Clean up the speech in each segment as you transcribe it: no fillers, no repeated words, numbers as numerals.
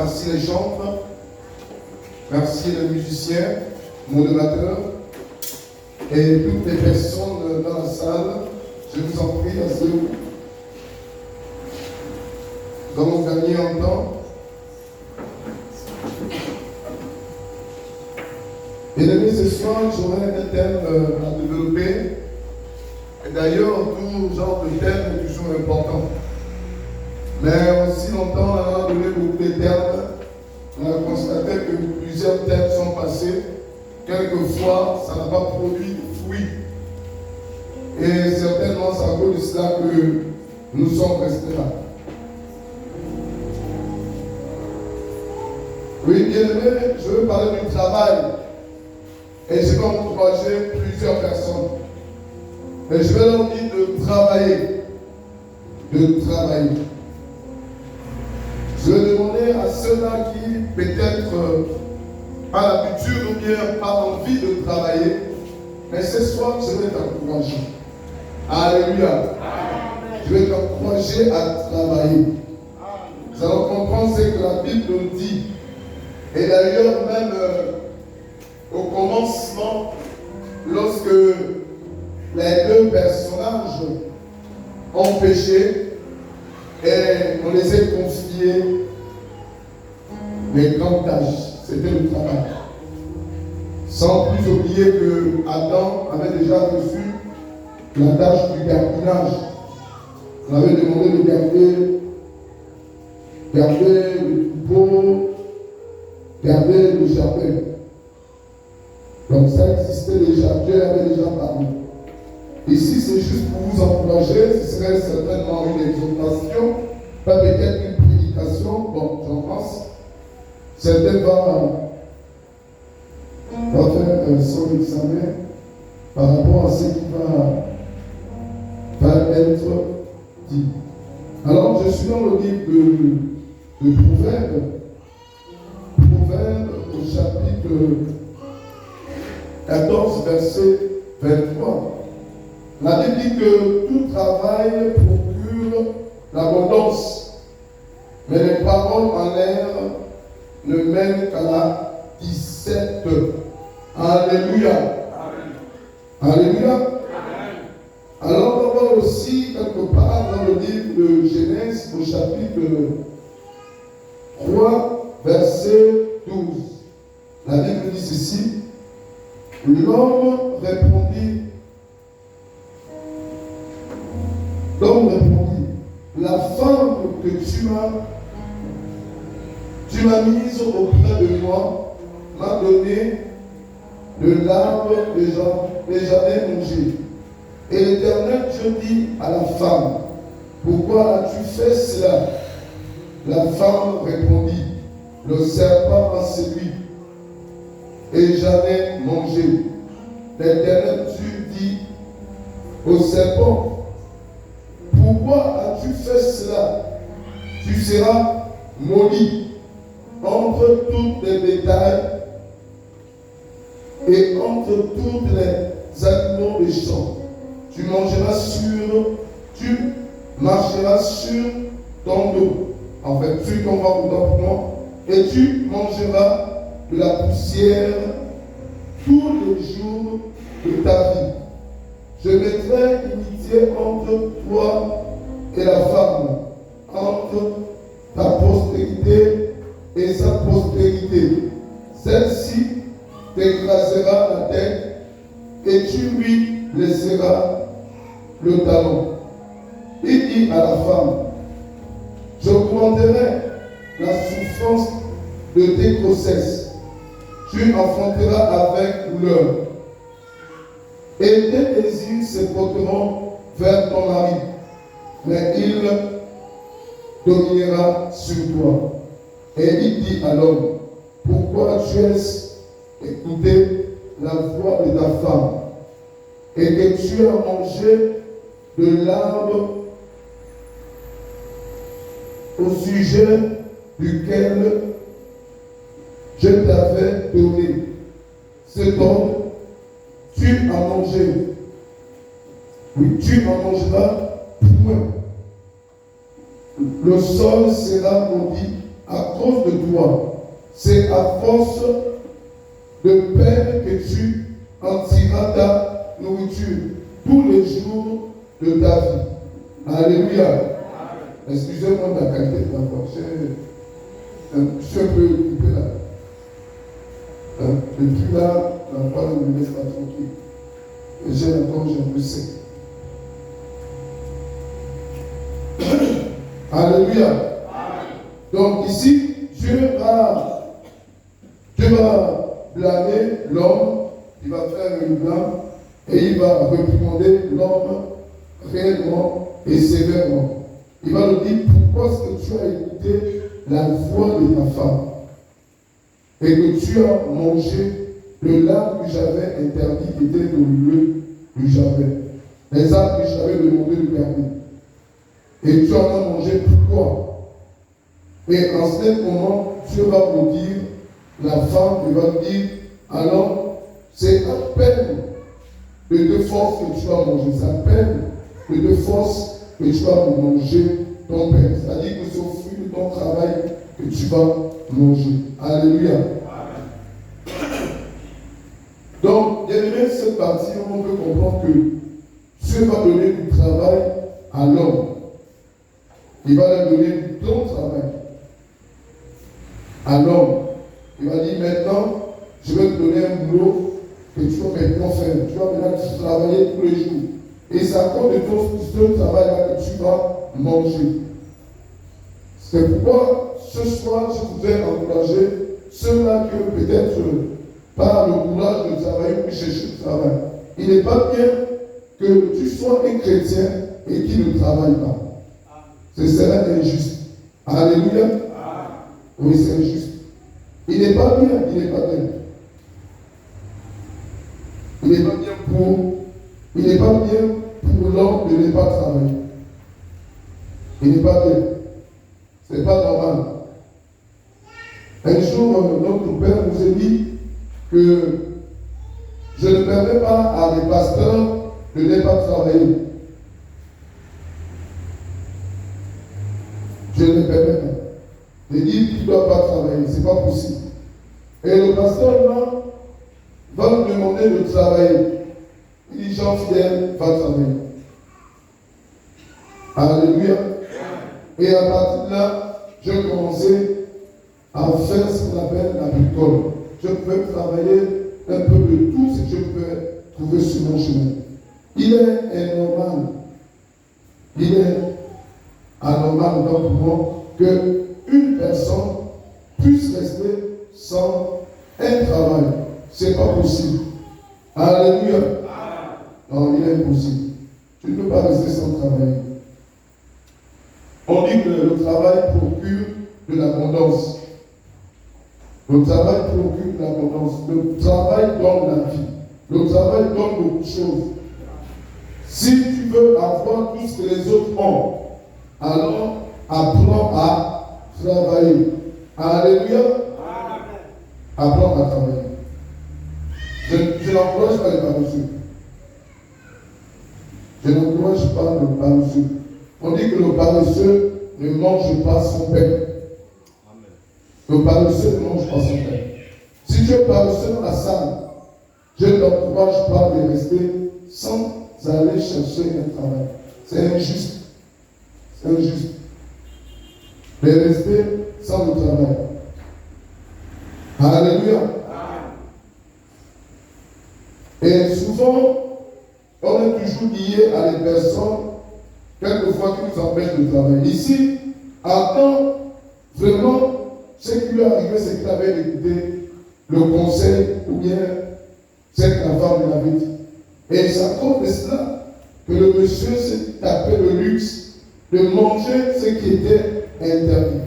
merci les chantres, merci les musiciens, modérateurs et toutes les personnes dans la salle. Je vous en prie, asseyez-vous. Nous allons gagner en temps. Et bien, ce soir, j'aurai un thème à développer. Et d'ailleurs, tout genre de thème est toujours important. Mais aussi longtemps, on a donné beaucoup de termes. On a constaté que plusieurs thèmes sont passés. Quelquefois, ça n'a pas produit de fruits. Et certainement, c'est à cause de cela que nous sommes restés là. Oui, bien aimé, je veux parler du travail. Et je vais encourager plusieurs personnes. Et je vais leur dire de travailler. De travailler. Je vais demander à ceux-là qui peut-être pas l'habitude ou bien pas envie de travailler. Mais ce soir, je vais t'encourager. Alléluia. Amen. Je vais t'encourager à travailler. Nous allons comprendre ce que la Bible nous dit. Et d'ailleurs, même au commencement, lorsque les deux personnages ont péché et on les a confiés les grandes tâches, c'était le travail. Sans plus oublier que Adam avait déjà reçu la tâche du gardiennage. On avait demandé de garder le troupeau, garder le jardin. Donc ça existait déjà, Dieu avait déjà parlé. Ici, c'est juste pour vous encourager, ce serait certainement une exhortation, pas peut-être une prédication, bon, j'en pense. Certains vont faire son examen par rapport à ce qui va être dit. Alors, je suis dans le livre de Proverbes. Proverbes au chapitre 14, verset 23. La Bible dit que tout travail procure l'abondance, mais les paroles en l'air ne mènent qu'à la disette. Alléluia. Amen. Alléluia. Amen. Alors on va aussi quelque part dans le livre de Genèse au chapitre 3, verset 12. La Bible dit ceci. L'homme répondit, la femme que tu m'as mise auprès de moi m'a donné de l'arbre que j'avais mangé. Et l'Éternel Dieu dit à la femme, pourquoi as-tu fait cela? La femme répondit, le serpent m'a séduit et j'en ai mangé. L'Éternel Dieu dit au serpent, pourquoi as-tu fait cela? Tu seras maudit entre tous les bétails et entre tous les animaux des champs. Tu marcheras sur ton dos, en fait, sur ton ventre, et tu mangeras de la poussière tous les jours de ta vie. Je mettrai l'unité entre toi et la femme, entre ta postérité et sa postérité. Celle-ci t'écrasera la tête et tu lui laisseras le talon. Il dit à la femme, j'augmenterai la souffrance de tes grossesses. Tu enfanteras avec douleur. Et tes désirs se porteront vers ton mari, mais il dominera sur toi. Et il dit à l'homme, pourquoi tu as écouté la voix de ta femme et que tu as mangé de l'arbre au sujet duquel je t'avais donné. Ce dont tu as mangé. Oui, tu en mangeras point. Le sol sera maudit à cause de toi. C'est à force de peine que tu en tireras ta nourriture tous les jours de ta vie. Alléluia. Excusez-moi de la qualité de la voix. Je suis un peu occupé là. Depuis là, la voix ne me laisse pas tranquille. Et j'ai la gorge un peu sec. Alléluia. Donc ici, Dieu va blâmer l'homme, il va faire une blâme et il va réprimander l'homme réellement et sévèrement. Il va lui dire pourquoi est-ce que tu as écouté la voix de ta femme et que tu as mangé de l'arbre que j'avais interdit qui était le lieu du jardin, les arbres que j'avais demandé de garder. Et tu en as mangé pourquoi? Et en ce moment, Dieu va maudire la femme et va dire alors, c'est à peine de deux forces que tu vas manger, c'est à peine de deux forces que tu vas manger ton père. C'est-à-dire que c'est au fruit de ton travail que tu vas manger. Alléluia. Donc, bien aimé, cette partie, on peut comprendre que Dieu va donner du travail à l'homme. Il va lui donner du bon travail à l'homme. Il va dire maintenant, je vais te donner un boulot que tu vas maintenant faire. Tu vas maintenant travailler tous les jours. Et c'est à cause de ton travail-là que tu vas manger. C'est pourquoi ce soir, je voudrais encourager ceux-là que peut-être par le courage de travailler ou chercher le travail. Il n'est pas bien que tu sois un chrétien et qui ne travaille pas. Ce serait injuste. Alléluia. Oui, c'est injuste. Il n'est pas bien, il n'est pas bien. Il n'est pas bien pour l'homme de ne pas travailler. Il n'est pas bien. Ce n'est pas normal. Un jour, notre père nous a dit que je ne permets pas à les pasteurs de ne pas travailler. Je ne permets pas. Il dit qu'il ne doit pas travailler, ce n'est pas possible. Et le pasteur là va nous demander de travailler. Il dit Jean Fidèle va travailler. Alléluia. Et à partir de là, je commençais à faire ce qu'on appelle la bricole. Je pouvais travailler un peu de tout ce que je pouvais trouver sur mon chemin. Il est anormal. Il est anormal donc pour moi qu'une personne puisse rester sans un travail. Ce n'est pas possible. Alléluia. Non, il est impossible. Tu ne peux pas rester sans travailler. On dit que le travail procure de l'abondance. Le travail procure de l'abondance. Le travail donne la vie. Le travail donne beaucoup de choses. Si tu veux avoir tout ce que les autres ont, alors apprends à travailler. Alléluia. Apprends à travailler. Je n'encourage pas les paresseux. Je n'encourage pas le paresseux. On dit que le paresseux ne mange pas son pain. Le paresseux ne mange pas son pain. Si tu es paresseux dans la salle, je ne t'encourage pas de rester sans aller chercher un travail. C'est injuste. C'est injuste. De rester sans le travail. Alléluia. Et souvent, on est toujours lié à des personnes, quelquefois, qui nous empêchent de travailler. Ici, Adam, vraiment, ce qui lui est arrivé, c'est qu'il avait écouté le conseil ou bien ce que la femme lui avait dit. Et c'est à cause de cela que le monsieur s'est tapé le luxe de manger ce qui était interdit.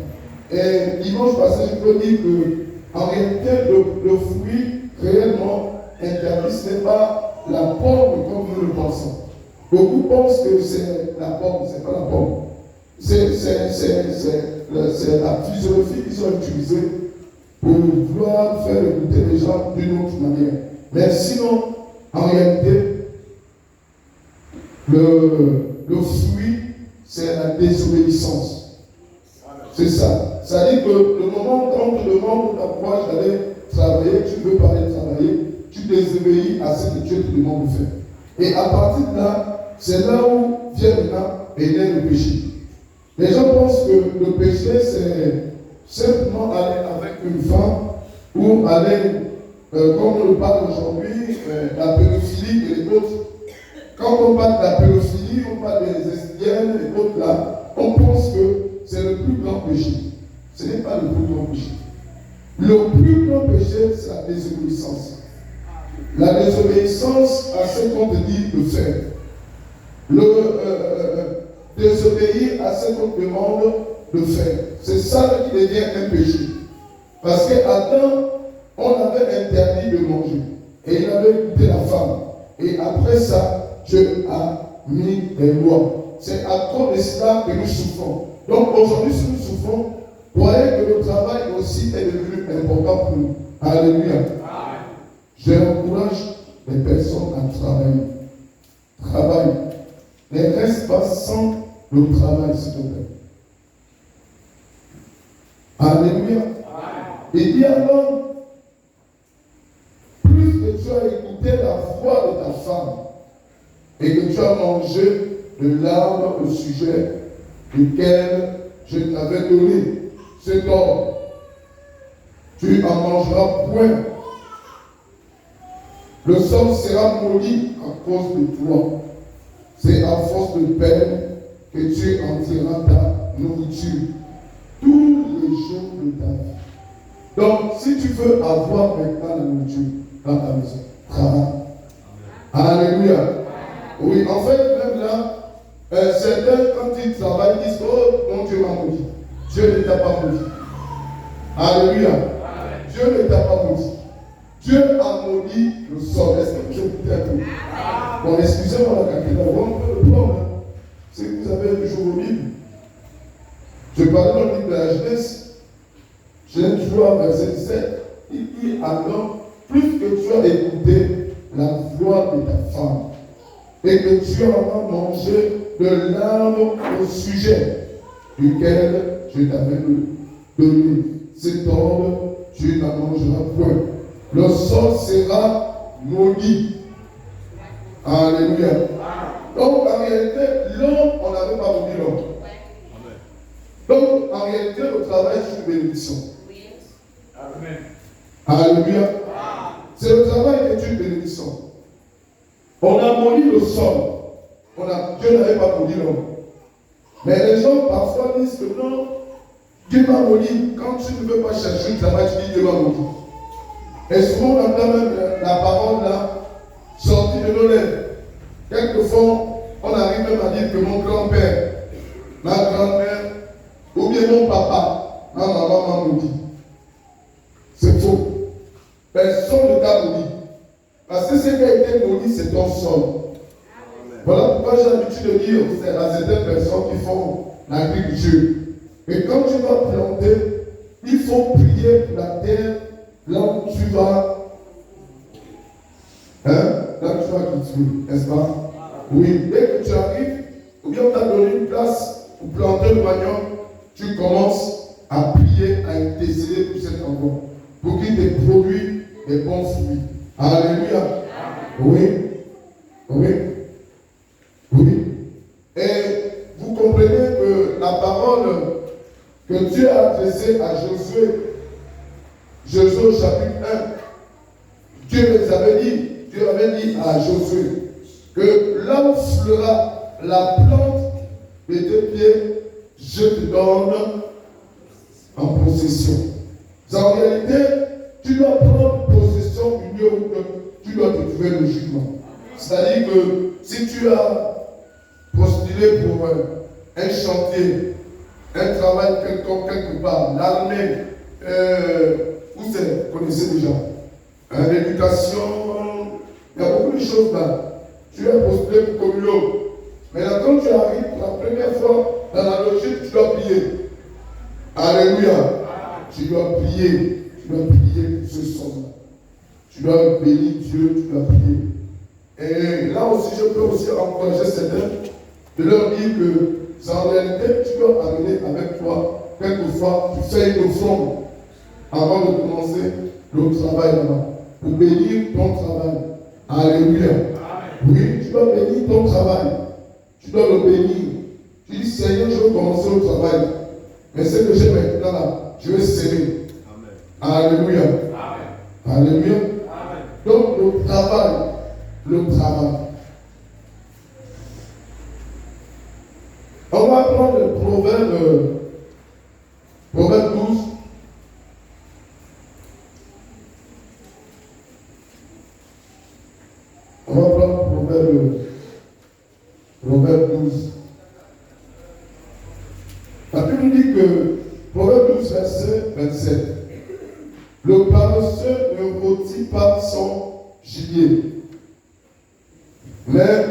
Et dimanche passé, je peux dire qu'en réalité, le fruit réellement interdit, ce n'est pas la pomme comme nous le pensons. Beaucoup pensent que c'est la pomme, ce n'est pas la pomme. C'est la physiologie qu'ils ont utilisée pour vouloir faire écouter les gens d'une autre manière. Mais sinon, en réalité, le fruit, c'est la désobéissance. C'est ça. C'est-à-dire que le moment où on te demande ta courage d'aller travailler, tu veux pas aller travailler, tu désobéis à ce que Dieu te demande de faire. Et à partir de là, c'est là où vient maintenant et naît le péché. Les gens pensent que le péché, c'est simplement aller avec une femme ou aller, comme on le parle aujourd'hui, la pédophilie et les autres. Quand on parle de la pédophilie, on parle des lesbiennes et autres là, on pense que c'est le plus grand péché. Ce n'est pas le plus grand péché. Le plus grand péché, c'est la désobéissance. La désobéissance à ce qu'on te dit de faire. Désobéir à ce qu'on te demande de faire. C'est ça qui devient un péché. Parce qu'Adam, on avait interdit de manger. Et il avait goûté la femme. Et après ça, Dieu a mis des lois. C'est à cause de cela que nous souffrons. Donc aujourd'hui, si nous souffrons, croyez que le travail aussi est devenu important pour nous. Alléluia. J'encourage les personnes à travailler. Travaille. Ne reste pas sans le travail, s'il te plaît. Alléluia. Il dit alors, plus que tu as écouté la voix de ta femme et que tu as mangé de l'arbre au sujet duquel je t'avais donné cet ordre, tu en mangeras point. Le sol sera maudit à cause de toi. C'est à force de peine que tu en tireras ta nourriture tous les jours de ta vie. Donc, si tu veux avoir maintenant la nourriture dans ta maison, travaille. Alléluia. Oui, en fait, même là, certains, quand ils travaillent, disent, oh, mon Dieu m'a maudit. Dieu ne t'a pas maudit. Alléluia. Dieu ne t'a pas maudit. Dieu a maudit le sol. Est-ce que je vous dis un peu? Bon, excusez-moi, la capitale, on peut le prendre. C'est que vous avez toujours le Bible. Je parlais dans le livre de la Genèse. Genèse 3, verset 17. Il dit alors, plus que tu as écouté la voix de ta femme et que tu auras mangé de l'arbre au sujet duquel je t'avais donné cet ordre, tu n'en mangeras point. Le sol sera maudit. Alléluia. Donc en réalité, l'homme, on n'avait pas maudit l'homme. Donc en réalité, le travail c'est une bénédiction. Amen. Alléluia. C'est le travail qui est une bénédiction. On a maudit le sol. Dieu n'avait pas maudit l'homme. Mais les gens parfois disent que non, Dieu m'a maudit. Quand tu ne veux pas chercher le travail, tu dis Dieu m'a maudit. Et souvent on entend même la parole là, sortie de nos lèvres. Quelquefois, on arrive même à dire que mon grand-père, ma grand-mère, ou bien mon papa, ma maman m'a maudit. C'est faux. Personne ne t'a maudit. Parce que ce qui a été maudit, c'est ton sol. Voilà pourquoi j'ai l'habitude de dire à certaines personnes qui font l'agriculture que quand tu vas planter, il faut prier pour la terre là où tu vas, cultiver, n'est-ce pas? Oui, dès que tu arrives, ou bien on t'a donné une place pour planter le manioc, tu commences à prier, à intercéder pour cet endroit, pour qu'il te produise des bons fruits. Alléluia. Oui. Oui. Oui. Et vous comprenez que la parole que Dieu a adressée à Josué, Josué au chapitre 1, Dieu avait dit à Josué que là où fleura la plante de tes pieds, je te donne en possession. En réalité, tu dois prendre possession du lieu où tu dois te trouver logiquement. C'est-à-dire que si tu as postulé pour un chantier, un travail quelconque quelque part, l'armée, où c'est, vous connaissez déjà, l'éducation, il y a beaucoup de choses là. Tu as postulé pour communaux. Maintenant, quand tu arrives pour la première fois dans la logique, tu dois prier. Alléluia. Tu dois prier. Tu dois prier pour ce son-là. Tu dois bénir Dieu, tu dois prier. Et là aussi, je peux aussi encourager certains de leur dire que en réalité, tu dois amener avec toi quelquefois, tu fais une offrande avant de commencer le travail là-bas. Pour bénir ton travail. Alléluia. Oui, tu dois bénir ton travail. Tu dois le bénir. Tu dis, Seigneur, je veux commencer le travail. Mais ce que j'ai maintenant là, je vais s'aimer. Alléluia. Alléluia. Donc le travail. On va prendre le proverbe 12. On va prendre Proverbe 12. La Bible dit que, Proverbe 12, verset 27, le paresseux ne rôtit pas son gibier, mais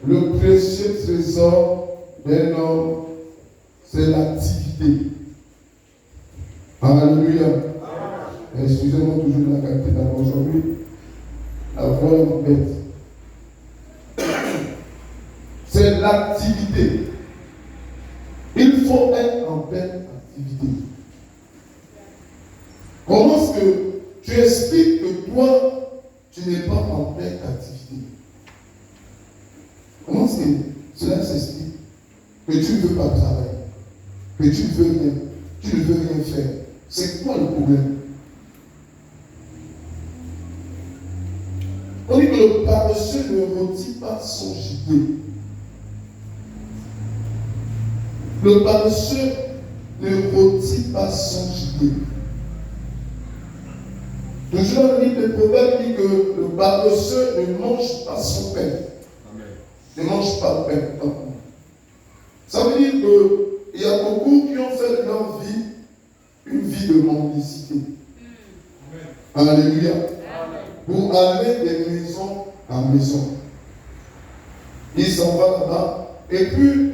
le précieux trésor d'un homme, c'est l'activité. Alléluia. Excusez-moi toujours de la qualité d'avant aujourd'hui. La voix est bête. C'est l'activité. Il faut être en pleine activité. Comment est-ce que tu expliques que toi, tu n'es pas en pleine activité? Comment est-ce que cela s'explique? Que tu ne veux pas travailler, que tu ne veux rien faire. C'est quoi le problème? On dit que le paresseux ne rôtit pas son gibier. Le paresseux ne rôtit pas son gibier. Toujours dans le livre de Proverbes dit que le paresseux ne mange pas son pain. Amen. Ne mange pas le pain. Ça veut dire qu'il y a beaucoup qui ont fait de leur vie une vie de mendicité. Alléluia. Pour aller de maison en maison. Il s'en va là-bas. Et puis,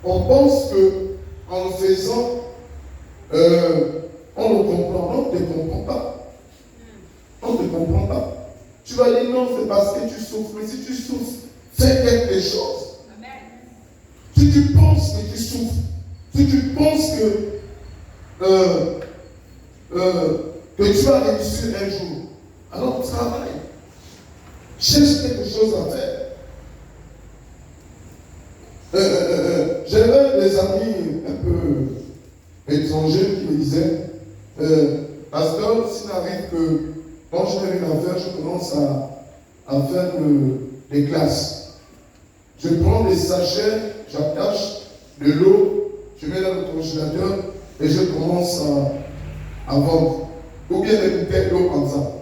on pense qu'en le faisant, on le comprend. On ne te comprend pas. On ne te comprend pas. Tu vas dire non, c'est parce que tu souffres. Mais si tu souffres, fais quelque chose. Amen. Si tu penses que tu souffres, si tu penses que tu vas réussir un jour, alors travaille. Cherche quelque chose à faire. J'avais des amis un peu étrangers qui me disaient, pasteur, s'il arrive que quand je n'ai rien à faire, je commence à faire des classes. Je prends des sachets, j'attache de l'eau, je mets dans le congélateur et je commence à vendre. Ou bien des bouteilles d'eau en ça.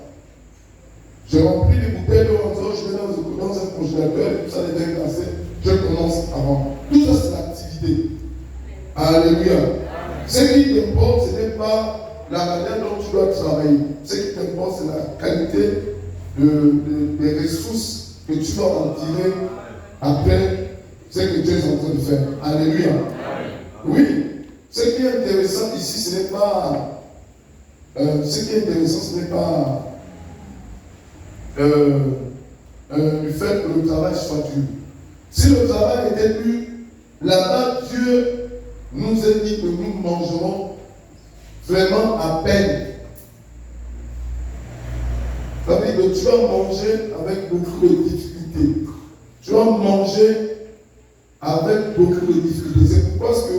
Je remplis les bouteilles d'eau en ça, je mets dans un congélateur et tout ça est glacé, je commence à vendre. Tout ça c'est l'activité. Alléluia. Ce qui t'importe, ce n'est pas la manière dont tu dois travailler. Ce qui t'importe, c'est la qualité des ressources que tu vas en tirer après ce que tu es en train de faire. Alléluia. Oui. Ce qui est intéressant ici, ce n'est pas du fait que le travail soit dur. Si le travail était dur, là-bas, Dieu nous a dit que nous mangerons vraiment à peine. Ça veut dire que tu vas manger avec beaucoup de difficultés. Tu vas manger avec beaucoup de difficultés. C'est pourquoi que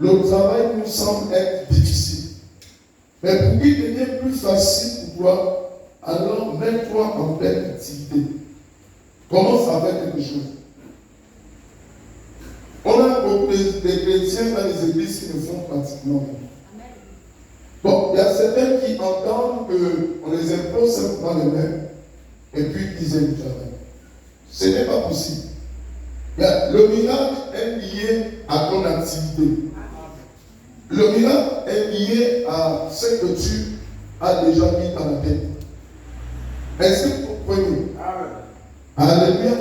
le travail nous semble être difficile. Mais pour qu'il devienne plus facile pour toi, alors mets-toi en pleine activité. Commence à faire quelque chose. On a beaucoup de chrétiens dans les églises qui ne font pratiquement rien. Bon, il y a certains qui entendent qu'on les impose simplement les mains et puis ils aiment le travail. Ce n'est pas possible. Le miracle est lié à ton activité. Le miracle est lié à ce que tu as déjà mis dans la tête. Est-ce que vous comprenez? Alléluia.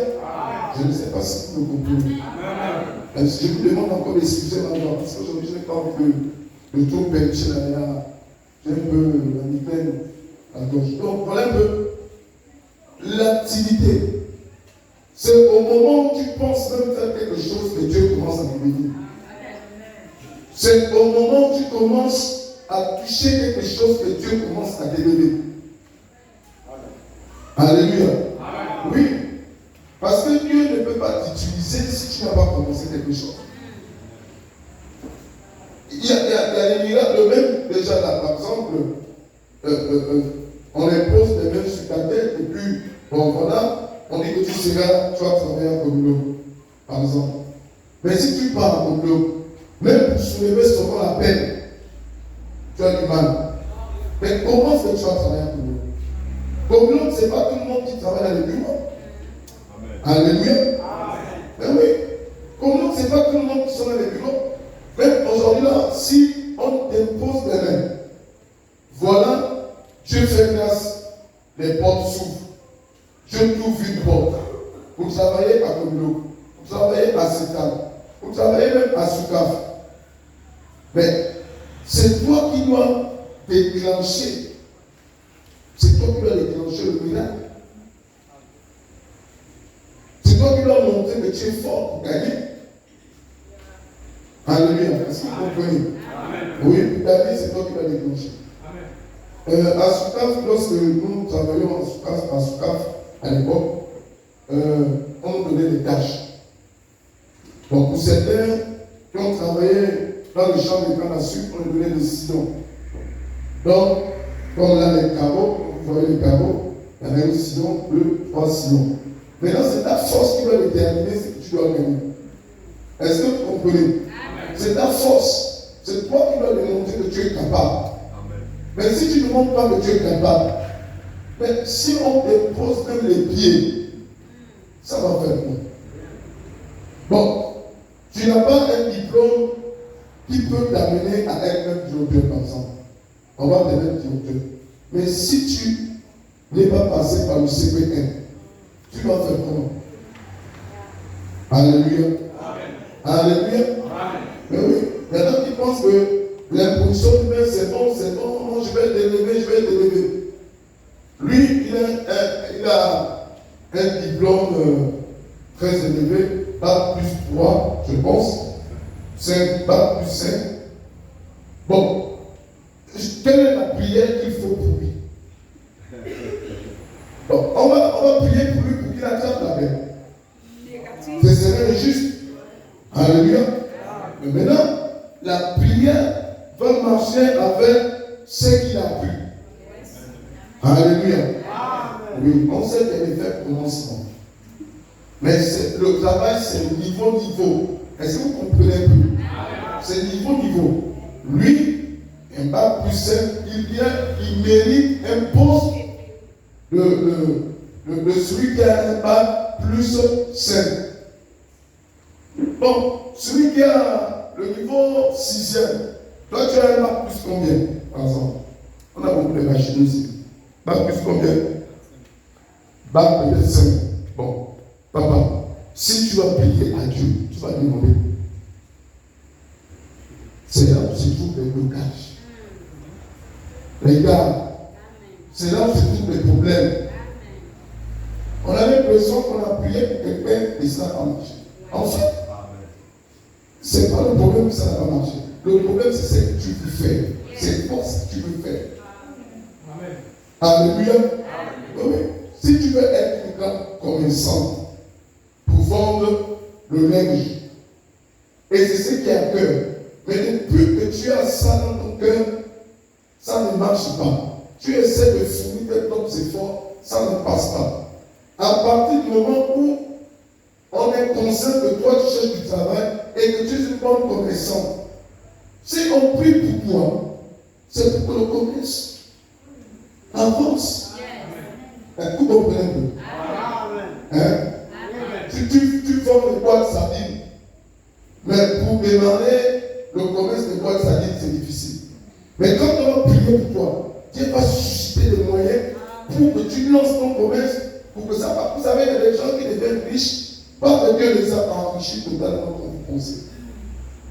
Je ne sais pas si vous me comprenez. Est-ce que je vous demande encore d'excuser maintenant parce qu'aujourd'hui je n'ai pas envie de tout pêcher là. J'ai un peu la migraine à gauche. Donc voilà un peu l'activité. C'est au moment où tu penses même faire quelque chose que Dieu commence à te bénir. C'est au moment où tu commences à toucher quelque chose que Dieu commence à t'élever. Alléluia. Oui. Parce que Dieu ne peut pas t'utiliser si tu n'as pas commencé quelque chose. Il y a des miracles même déjà là. Par exemple, on impose des mains sur ta tête et puis, bon voilà, on dit que tu vas travailler en communauté, par exemple. Mais si tu pars en communauté, même pour soulever seulement la peine, tu as du mal. Mais comment est-ce que tu vas travailler en communauté? Communauté, ce n'est pas tout le monde qui travaille dans les bureaux. Alléluia. Mais oui, communauté, ce n'est pas tout le monde qui sont dans les bureaux. Même aujourd'hui là, si on t'impose des mains, voilà, Dieu fait grâce, les portes s'ouvrent. Dieu t'ouvre une porte. Vous travaillez à Comlo, vous travaillez à Setan, vous travaillez même à Soukaf. Mais c'est toi qui dois déclencher. C'est toi qui dois déclencher le miracle. C'est toi qui dois montrer que tu es fort pour gagner. Alléluia. Est-ce que vous comprenez? Oui, David, c'est toi qui dois déclencher. À Soukaf, lorsque nous travaillions à Soukaf à l'époque, on nous donnait des tâches. Donc pour certains qui ont travaillé dans le champ de canne à sucre, on nous donnait des sillons. Donc, comme là les carreaux, vous voyez les carreaux, il y en a un sillon, 2, 3 sillons. Maintenant, c'est ta force qui va déterminer ce que tu dois gagner. Est-ce que vous comprenez? C'est ta force. C'est toi qui dois démontrer que tu es capable. Mais si tu ne montres pas que tu es capable, mais si on te pose même les pieds, ça va faire quoi? Bon, tu n'as pas un diplôme qui peut t'amener à être un directeur, par exemple. On va te mettre directeur. Mais si tu n'es pas passé par le CP1, tu vas faire comment? Alléluia. Alléluia. Mais oui, il y en a qui pensent que l'imposition humaine, c'est bon, je vais t'élever. Lui, il a un diplôme très élevé, Bac plus 3, je pense, 5, Bac plus 5. Bon, quelle est la prière qu'il faut pour lui? Bon, on va prier pour lui pour qu'il attrape la paix. Ce serait juste. Alléluia. Mais maintenant, la prière va marcher avec ce qu'il a appris. Alléluia. Oui, on sait qu'il y a des faits commencement. Mais le travail, c'est niveau. Est-ce que vous comprenez un peu? C'est niveau. Lui, un bac plus 5, il mérite un poste de celui qui a un bac plus 5. Bon, celui qui a le niveau 6e, toi tu as un bac plus combien, par exemple? On a beaucoup de machines aussi. Bac plus combien? Bac peut-être 5. Bon, papa, si tu vas prier à Dieu, tu vas demander. C'est là où se trouvent les blocages. Les gars, c'est là où se trouvent les problèmes. On a l'impression qu'on a prié pour quelqu'un et ça n'a pas marché. En fait, ce n'est pas le problème que ça n'a pas marché. Le problème, c'est ce que tu veux faire. C'est quoi ce que tu veux faire. Alléluia. Oui. Si tu veux être une grande commerçante pour vendre le linge, et c'est ce qui est à cœur, mais depuis que tu as ça dans ton cœur, ça ne marche pas. Tu essaies de fournir tes propres efforts, ça ne passe pas. À partir du moment où on est conscient que toi tu cherches du travail et que tu es une bonne commerçante, si on prie pour toi, c'est pour que le commerce avance. Vous comprenez un peu? Hein? Tu formes les boîtes sardines. Mais pour démarrer le commerce des boîtes sardines, c'est difficile. Mais quand on va prier pour toi, Dieu va susciter des moyens pour que tu lances ton commerce, pour que ça va. Vous savez, il y a des gens qui deviennent riches, pas que Dieu les a enrichis totalement comme vous pensez.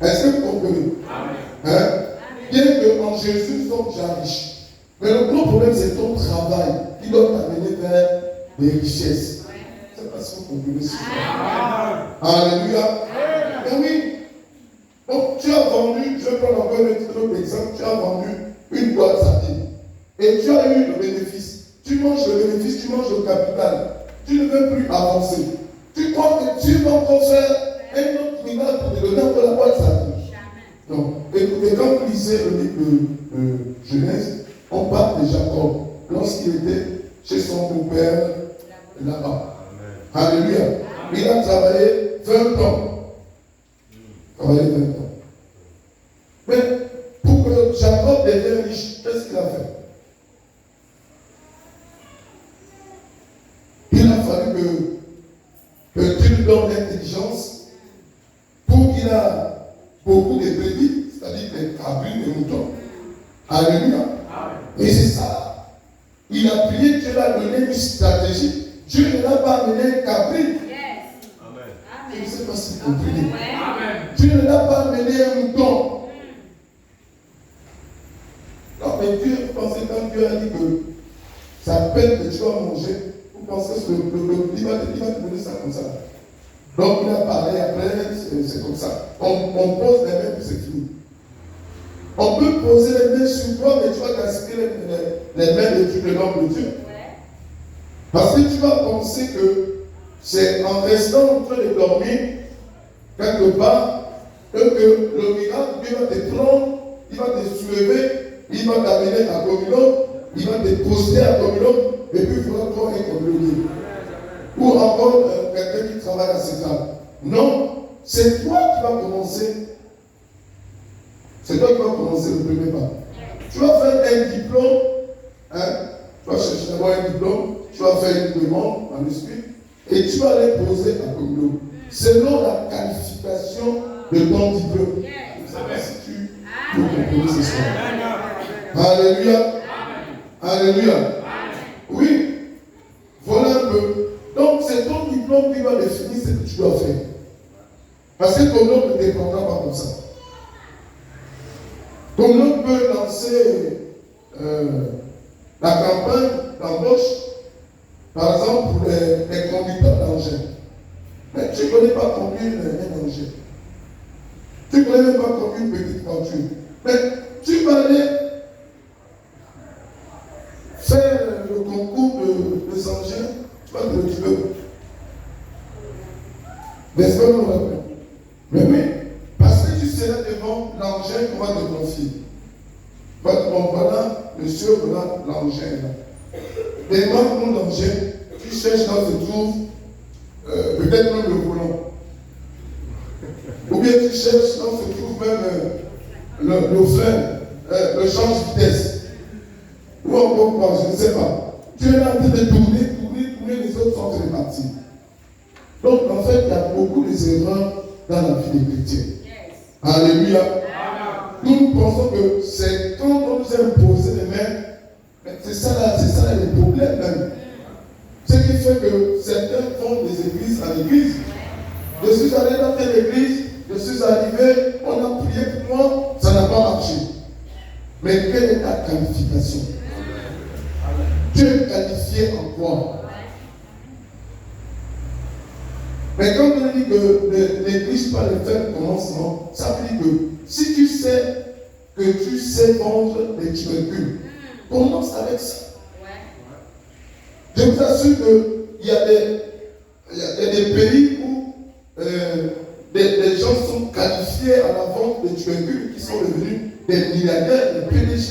Est-ce que vous comprenez? Hein? Bien qu'en Jésus, nous sommes déjà riches. Mais le gros problème, c'est ton travail qui doit t'amener vers des richesses. Je ne sais pas si vous comprenez ça. Alléluia. Mais oui. Donc, tu as vendu, veux prendre encore un autre exemple, tu as vendu une boîte sardine et tu as eu le bénéfice. Tu manges le bénéfice, tu manges le capital. Tu ne veux plus avancer. Tu crois que tu vas encore faire un autre miracle pour te donner encore la boîte sardine. Non. Écoutez, quand vous lisez le livre de Genèse, on parle de Jacob lorsqu'il était chez son beau-père là-bas. Alléluia. Il a travaillé 20 ans. Mais pour que Jacob devienne riche, qu'est-ce qu'il a fait? Il a fallu que Dieu lui donne l'intelligence pour qu'il ait beaucoup de brebis, c'est-à-dire des cabris, des moutons. Alléluia. Et c'est ça. Il a prié, Dieu l'a donné une stratégie. Dieu ne l'a pas amené un cabri. Je ne sais pas si vous comprenez. Dieu ne l'a pas amené un mouton. Non, mais Dieu, pensez quand Dieu a dit que ça peine que tu vas manger, vous pensez que il va te donner ça comme ça. Donc il a parlé après, c'est comme ça. On pose les mains, c'est fini. On peut poser les mains sur toi, mais tu vas gaspiller les mains de Dieu, de l'homme de Dieu. Parce que tu vas penser que c'est en restant en train de dormir, quelque part, que le miracle, Dieu va te prendre, il va te soulever, il va t'amener à Comilon, il va te poster à Comilon, et puis il faudra toi un Comilon. Ou encore quelqu'un qui travaille à cette table. Non, c'est toi qui vas commencer. C'est toi qui vas commencer le premier pas. Tu vas faire un diplôme, tu vas chercher d'abord un diplôme, tu vas faire une demande en esprit, et tu vas aller poser à Comilon. Selon la qualification de ton diplôme. Je ne sais pas si tu comprends ce soir. Alléluia. Alléluia. Oui. Voilà un peu. Donc c'est ton diplôme qui va définir ce que tu dois faire. Parce que Comilon ne dépendra pas comme ça. Comilon peut lancer la campagne d'embauche, par exemple, pour les conducteurs d'engins. Mais tu ne connais pas conduire un engin. Tu ne connais même pas conduire une petite voiture. Mais tu vas aller faire le concours des engins, tu vas te retrouver. N'est-ce pas, mon rappel? Mais oui, parce que tu seras devant l'engin qu'on va te confier. Bon, voilà, monsieur, voilà l'engin. Devant mon engin, tu cherches dans ce tour. Peut-être même le volant. Ou bien tu cherches, on se trouve même le frein, le change de vitesse. Ou encore quoi, je ne sais pas. Tu es là en train de tourner, les autres sont répartis. Donc en fait, il y a beaucoup d'erreurs dans la vie des chrétiens. Alléluia. Nous pensons que c'est quand on nous a imposé les mains, c'est ça le problème même. Ce qui fait que certains font des églises en église. Je suis allé dans telle église, je suis arrivé, on a prié pour moi, ça n'a pas marché. Mais quelle est ta qualification? Tu es qualifié en quoi? Mais quand on dit que l'église par le fait commencement, ça veut dire que si tu sais que tu sais vendre des tubercules, commence avec ça. Je vous assure qu'il y a des pays où des gens sont qualifiés à la vente de tubercules qui sont devenus des milliardaires, des PDG.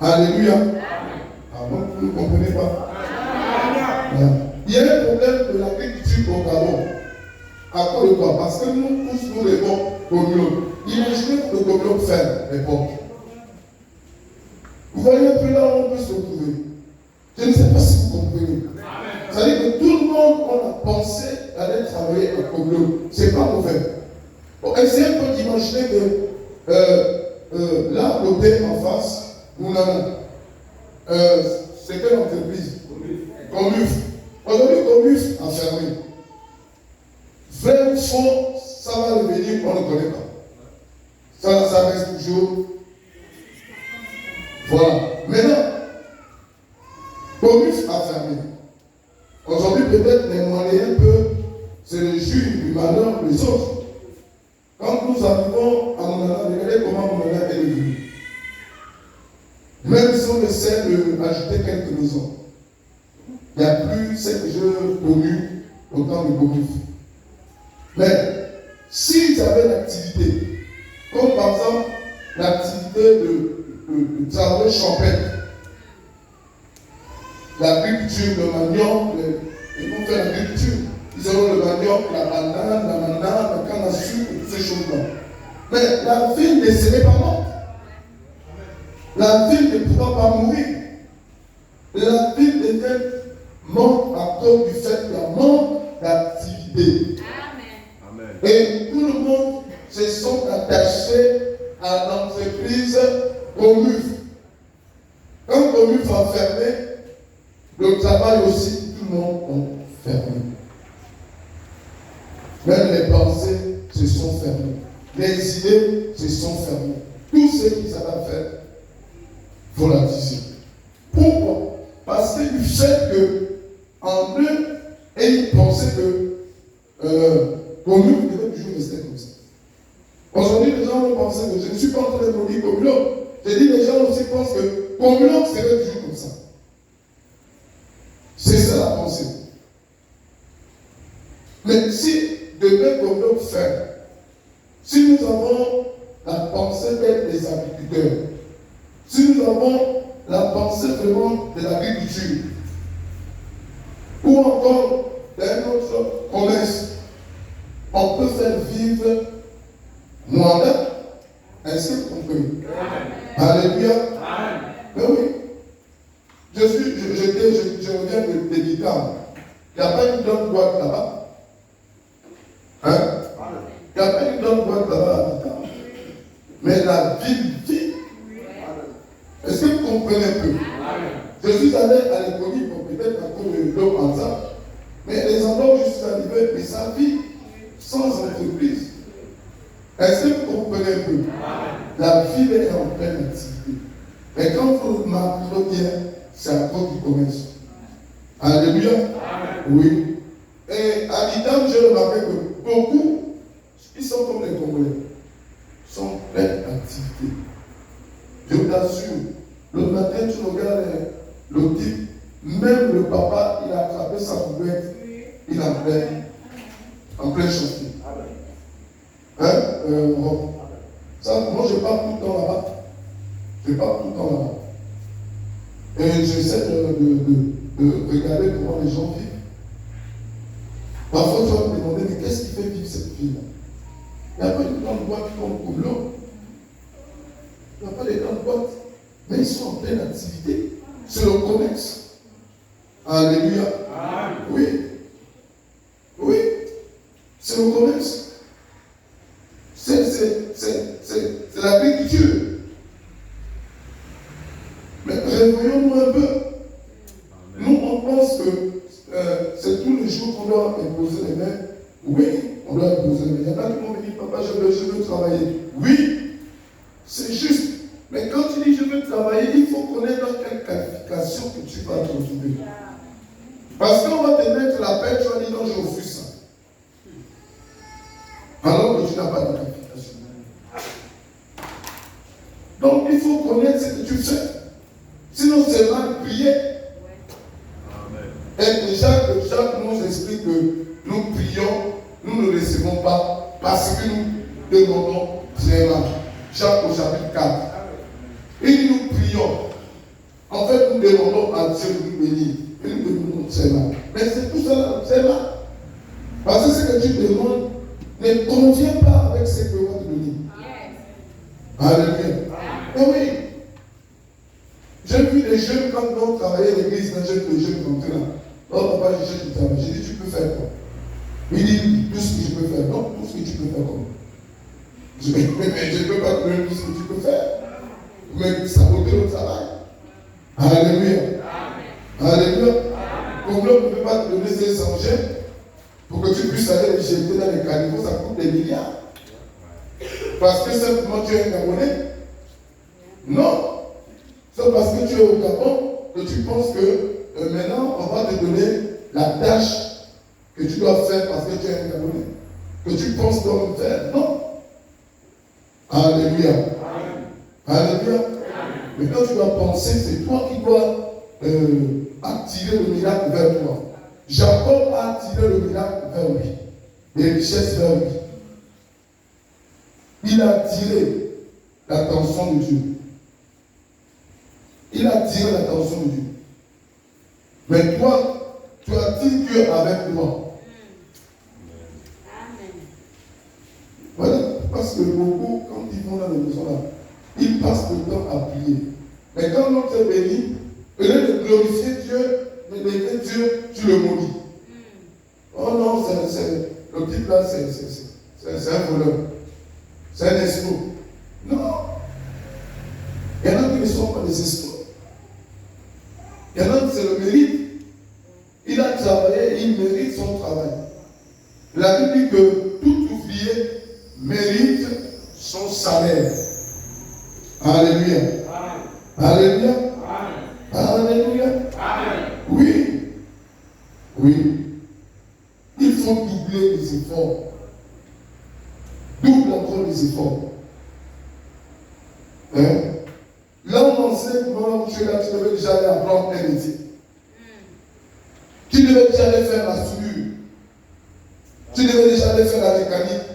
Alléluia. Avant, vous ne comprenez pas. Il y a un problème de l'agriculture au Gabon. À cause de quoi? Parce que nous tous nous répondons Comilon. Imaginez que le Comilon ferme les portes. Vous voyez un peu là où on peut se retrouver. Je ne sais pas si vous comprenez. C'est-à-dire que tout le monde, on a pensé d'aller travailler à Comilon. C'est pas mauvais. Bon, essayez un peu d'imaginer que là, côté en face, nous avons. C'est quelle entreprise? Comuf. Aujourd'hui, Comuf a fermé. Vrai ou faux, ça va revenir, on ne connaît pas. Ça reste toujours. Voilà. Maintenant, Comuf a fermé. Aujourd'hui, peut-être les moyens peuvent se réjouir du malheur des autres. Quand nous arrivons à Mounana, Même si on essaie d'ajouter quelques maisons, il n'y a plus ce que j'ai connu au temps de Gomis. Mais s'ils avaient l'activité, comme par exemple l'activité de travail champêtre, l'agriculture, le manioc, ils vont faire l'agriculture. Ils auront le manioc, la banane, la canne à sucre, toutes ces choses-là. Mais la ville ne serait pas morte. La ville ne pourra pas mourir. La ville devient morte à cause du fait qu'il y a manque d'activité. Amen. Et tout le monde se sont attachés à l'entreprise Comuf. Quand Comuf a fermé, le travail aussi, tout le monde a fermé. Même les pensées se sont fermées. Les idées se sont fermées. Tout ce qu'ils avaient fait, volatilisé. Pourquoi? Parce que du fait qu'en eux, ils pensaient que Commun devait toujours rester comme ça. Aujourd'hui, les gens vont penser que je ne suis pas en train de dire Commun. J'ai dit les gens aussi pensent que Commun serait toujours comme ça. C'est ça la pensée. Mais si demain Commun fait, si nous avons la pensée d'être des agriculteurs, si nous avons la pensée vraiment de l'agriculture, ou encore d'un autre commerce, on peut faire vivre moi-même. Est-ce que vous comprenez? Alléluia. Mais oui. Je reviens de l'Itam. Il n'y a pas une grande boîte là-bas. Hein? Il n'y a pas une grande boîte là-bas à l'Itam. Mais la ville vit. Est-ce que vous comprenez un peu? Je suis allé à l'école, peut-être à cause de l'eau en ça. Mais les endroits où je suis arrivé, mais ça vit sans entreprise. Est-ce que vous comprenez un peu? La ville est en pleine activité. Mais quand vous remarquez bien, c'est à cause du commerce. Alléluia. Oui. Et à l'Itam, j'ai remarqué que beaucoup, ils sont comme les Congolais, sont en pleine activité. Je t'assure, le matin, tu regardes le type, même le papa, il a attrapé sa poubelle, il est en plein chantier. Hein? Ça, moi, je pars tout le temps là-bas. Je pars tout le temps là-bas. Et j'essaie de regarder comment les gens vivent. Parfois, tu vas me demander, mais qu'est-ce qui fait vivre cette vie-là? Il n'y a pas une grande boîte comme l'eau. Il n'y a pas de grandes boîtes. Mais ils sont en pleine activité. C'est le commerce. Alléluia. Oui. Oui. C'est le commerce. C'est l'agriculture. Mais réveillons-nous un peu. Nous, on pense que c'est tous les jours qu'on doit imposer les mains. Oui, on doit imposer les mains. Il y en a qui vont me dire, papa, je veux travailler. Oui, c'est juste. Mais quand tu dis je veux travailler, il faut connaître dans quelle qualification que tu vas te retrouver. Parce qu'on va te mettre la paix, tu vas dire non, je refuse ça. Alors que tu n'as pas de qualification. Donc il faut connaître ce que tu fais. Sinon c'est mal prier. Et déjà que Jacques nous explique que nous prions, nous ne recevons pas parce que nous demandons très mal. Jacques au chapitre 4. Et nous prions. En fait, nous demandons à Dieu de nous bénir. Et nous demandons très mal. Mais c'est tout ça, c'est mal. Parce que ce que tu demandes ne convient pas avec ce que l'on va te donner. Alléluia. Et oui. J'ai vu des jeunes quand on travaillait à l'église, des jeunes comme ça. Oh papa, je cherche du travail. J'ai dit, tu peux faire quoi? Il dit, tout ce que je peux faire. Non, tout ce que tu peux faire comme. Je ne peux pas te donner tout ce que tu peux faire. Mais saboter le travail. Alléluia. Alléluia. Comme l'homme ne peut pas te donner ses engins pour que tu puisses aller les jeter dans les caniveaux, ça coûte des milliards. Parce que simplement tu es un Gabonais. Non. C'est parce que tu es au Gabon que tu penses que maintenant on va te donner la tâche que tu dois faire parce que tu es un Gabonais. Que tu penses comme faire. Non. Alléluia. Alléluia. Mais quand tu dois penser, c'est toi qui dois attirer le miracle vers toi. Jacob a attiré le miracle vers lui, les richesses vers lui. Il a attiré l'attention de Dieu. Il a attiré l'attention de Dieu. Mais toi, tu attires Dieu avec toi. Voilà, parce que beaucoup, quand ils vont dans les maisons là, ils passent le temps à prier. Mais quand l'autre est béni, au lieu de glorifier Dieu, de bénir Dieu, tu le maudis. Oh non, le type là, c'est un voleur. C'est un escroc. Non. Il y en a qui ne sont pas des escrocs. Il y en a qui c'est le mérite. Il a travaillé, il mérite son travail. La Bible dit que tout ouvrier mérite son salaire. Alléluia. Alléluia. Alléluia. Oui. Oui. Il faut doubler les efforts. Double encore les efforts. Hein? Là, on enseigne comment tu es là, tu devais déjà aller apprendre un métier. Tu devais déjà aller faire la soudure. Tu devais déjà aller faire la mécanique.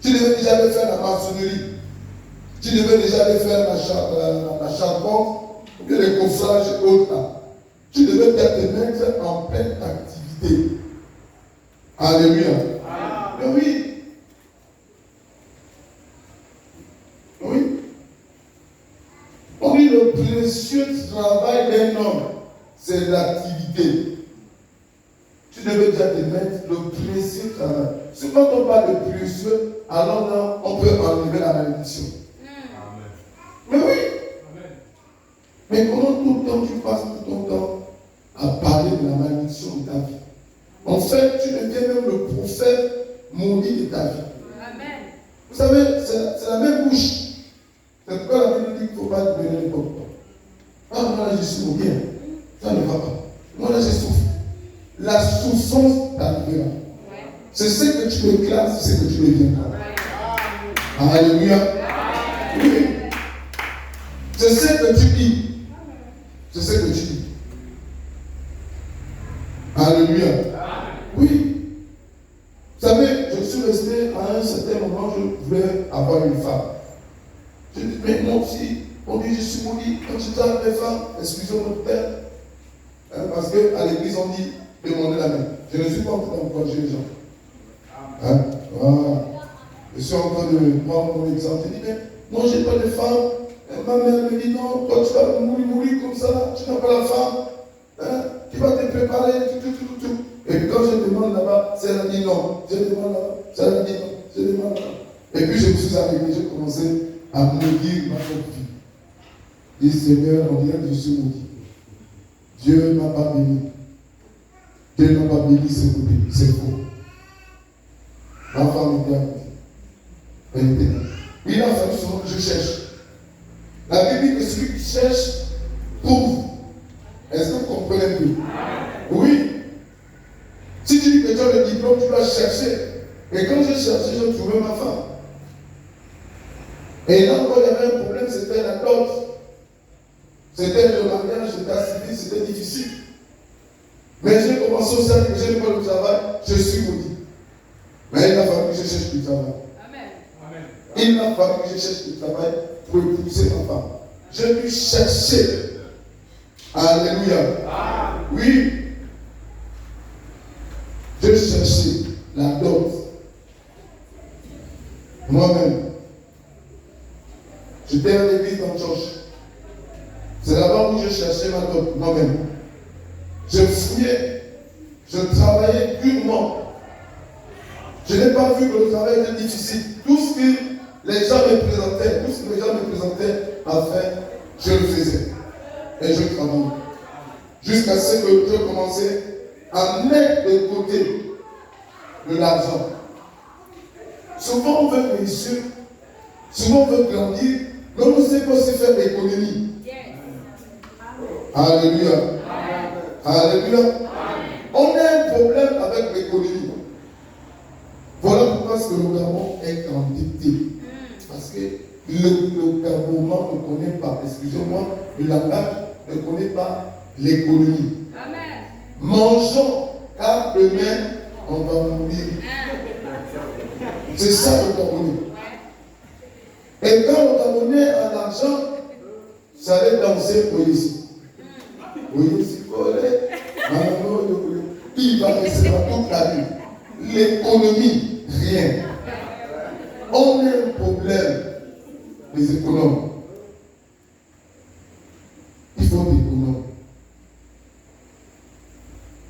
Tu devais déjà aller faire la maçonnerie. Tu devais déjà aller faire la charpente, ou bien les coffrages et autres là. Tu devais déjà te mettre en pleine activité. Alléluia. Mais oui. Oui. On dit le précieux travail d'un homme, c'est l'activité. Tu devais déjà te mettre le précieux travail. Si quand on parle de précieux, alors là, on peut enlever la malédiction. Mais oui. Mais comment tout le temps tu passes tout ton temps à parler de la malédiction de ta vie? En fait, tu deviens même le prophète maudit de ta vie. Amen. Vous savez, c'est la même bouche. C'est pourquoi la Bible dit qu'il ne faut pas libérer les portes. Ah, moi là je suis maudit. Ça ne va pas. Moi là je souffre. La souffrance t'arrivera. C'est ce que tu éclates, c'est ce que tu deviendras. Alléluia. Oui. C'est ce que tu dis. C'est ce que tu dis. Alléluia. Oui. Vous savez, je suis resté à un certain moment, je voulais avoir une femme. Je dis, mais moi aussi, on dit, je suis maudit. Quand tu parles des femmes, excusez-moi notre père. Parce qu'à l'église, on dit, demandez la main. Je ne suis pas en train d'encourager les gens. Hein? Voilà. Je suis en train de prendre mon exemple. Je dis, mais moi, je n'ai pas de femme. Ma mère me dit, non, toi, tu vas mourir comme ça, tu n'as pas la femme. Hein? Tu vas te préparer, tout. Et puis quand je demande là-bas, c'est elle dit non. Je demande là-bas, c'est elle dit non. Je demande là-bas. Et puis je me suis arrêté, j'ai commencé à maudire ma propre fille. Je dis, Seigneur, on dirait que je suis maudit. Dieu ne m'a pas béni. Dieu ne m'a pas béni, c'est faux. Ma femme était à côté. Elle était là. Il a fallu souvent que je cherche. La Bible dit que celui qui cherche trouve. Est-ce que vous comprenez un peu? Oui. Si tu dis que tu as le diplôme, tu dois chercher. Et quand j'ai cherché, j'ai trouvé ma femme. Et là encore, il y avait un problème, c'était la dot. C'était le mariage, c'était civil, c'était difficile. Mais j'ai commencé aussi à dire que je n'ai pas le travail, je suis maudit. Mais il a fallu que je cherche du travail. Amen. Il a fallu que je cherche du travail pour épouser ma femme. Je lui cherchais. Alléluia. Oui. Je cherchais la dot. Moi-même. J'étais à l'église dans Georges. C'est là-bas où je cherchais ma dot, moi-même. Je fouillais. Je travaillais durement. Je n'ai pas vu que le travail était difficile. Tout ce que les gens me présentaient à faire, je le faisais. Et je travaillais. Jusqu'à ce que je commençais à mettre de côté de l'argent. Souvent on veut réussir, souvent on veut grandir, mais on ne sait pas aussi faire l'économie. Alléluia. Alléluia. On a un problème avec l'économie. Voilà pourquoi ce que le Gabon est endetté. Parce que le gouvernement ne connaît pas, excusez-moi, le langage ne connaît pas l'économie. Amen. Mangeons, car demain, on va mourir. C'est ça le Camerounais. Et quand le Camerounais a l'argent, ça allait danser pour ici. Il va rester dans toute la vie. L'économie, rien. On a un problème, les économes. Il faut des économes.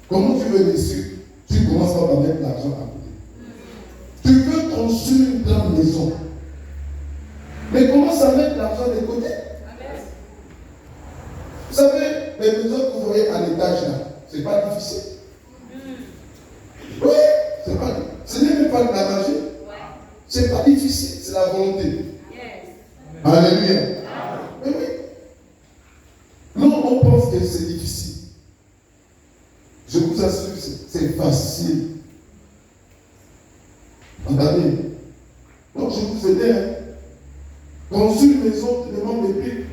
Comment tu veux réussir? Tu commences par mettre l'argent à côté. Tu veux construire une grande maison. Mais commence à mettre l'argent de côté. Vous savez, les maisons que vous voyez à l'étage là, c'est pas difficile. Oui, c'est pas difficile. Ce n'est même pas de la magie. C'est pas difficile, c'est la volonté. Alléluia. Oui, oui. Nous, on pense que c'est difficile. Je vous assure, c'est facile. Regardez. Donc, je vous aide. Hein. Construire une maison, tu demandes des briques.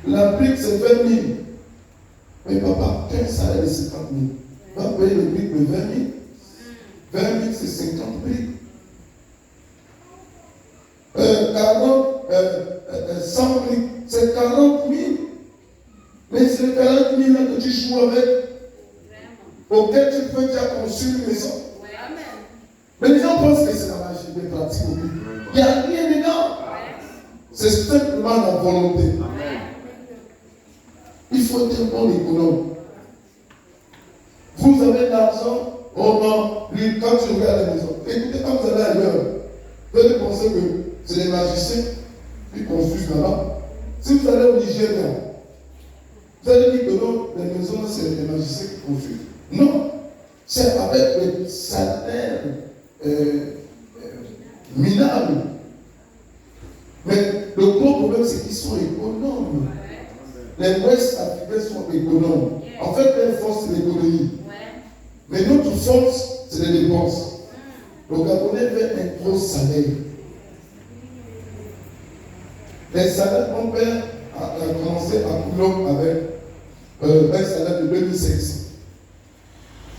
La brique, c'est 20 000. Mais papa, quel salaire de 50 000? Va payer le brique de 20 000. 20 000, c'est 50 briques. 100 briques, c'est 40 000. Mais c'est les 40 000 là que tu joues avec. Auquel tu peux déjà construire une maison. Mais les gens pensent que c'est la magie des pratiques. Il n'y a rien dedans. C'est simplement la volonté. Il faut être un bon économe. Vous avez de l'argent, oh non, lui, quand tu regardes la maison, écoutez, quand vous allez ailleurs, vous allez penser que c'est les magiciens qui construisent là-bas. Si vous allez au Nigeria, vous allez dire que non, les maisons, c'est les magiciens qui construisent. Non, c'est avec les salaires minables. Mais le gros problème, c'est qu'ils sont économes. Les Ouest africains sont économes. En fait, leur force, c'est l'économie. Mais notre force, c'est les dépenses. Le Gabonais fait un gros salaire. Les salaires, mon père a commencé à Coulomb avec un salaire de 2500.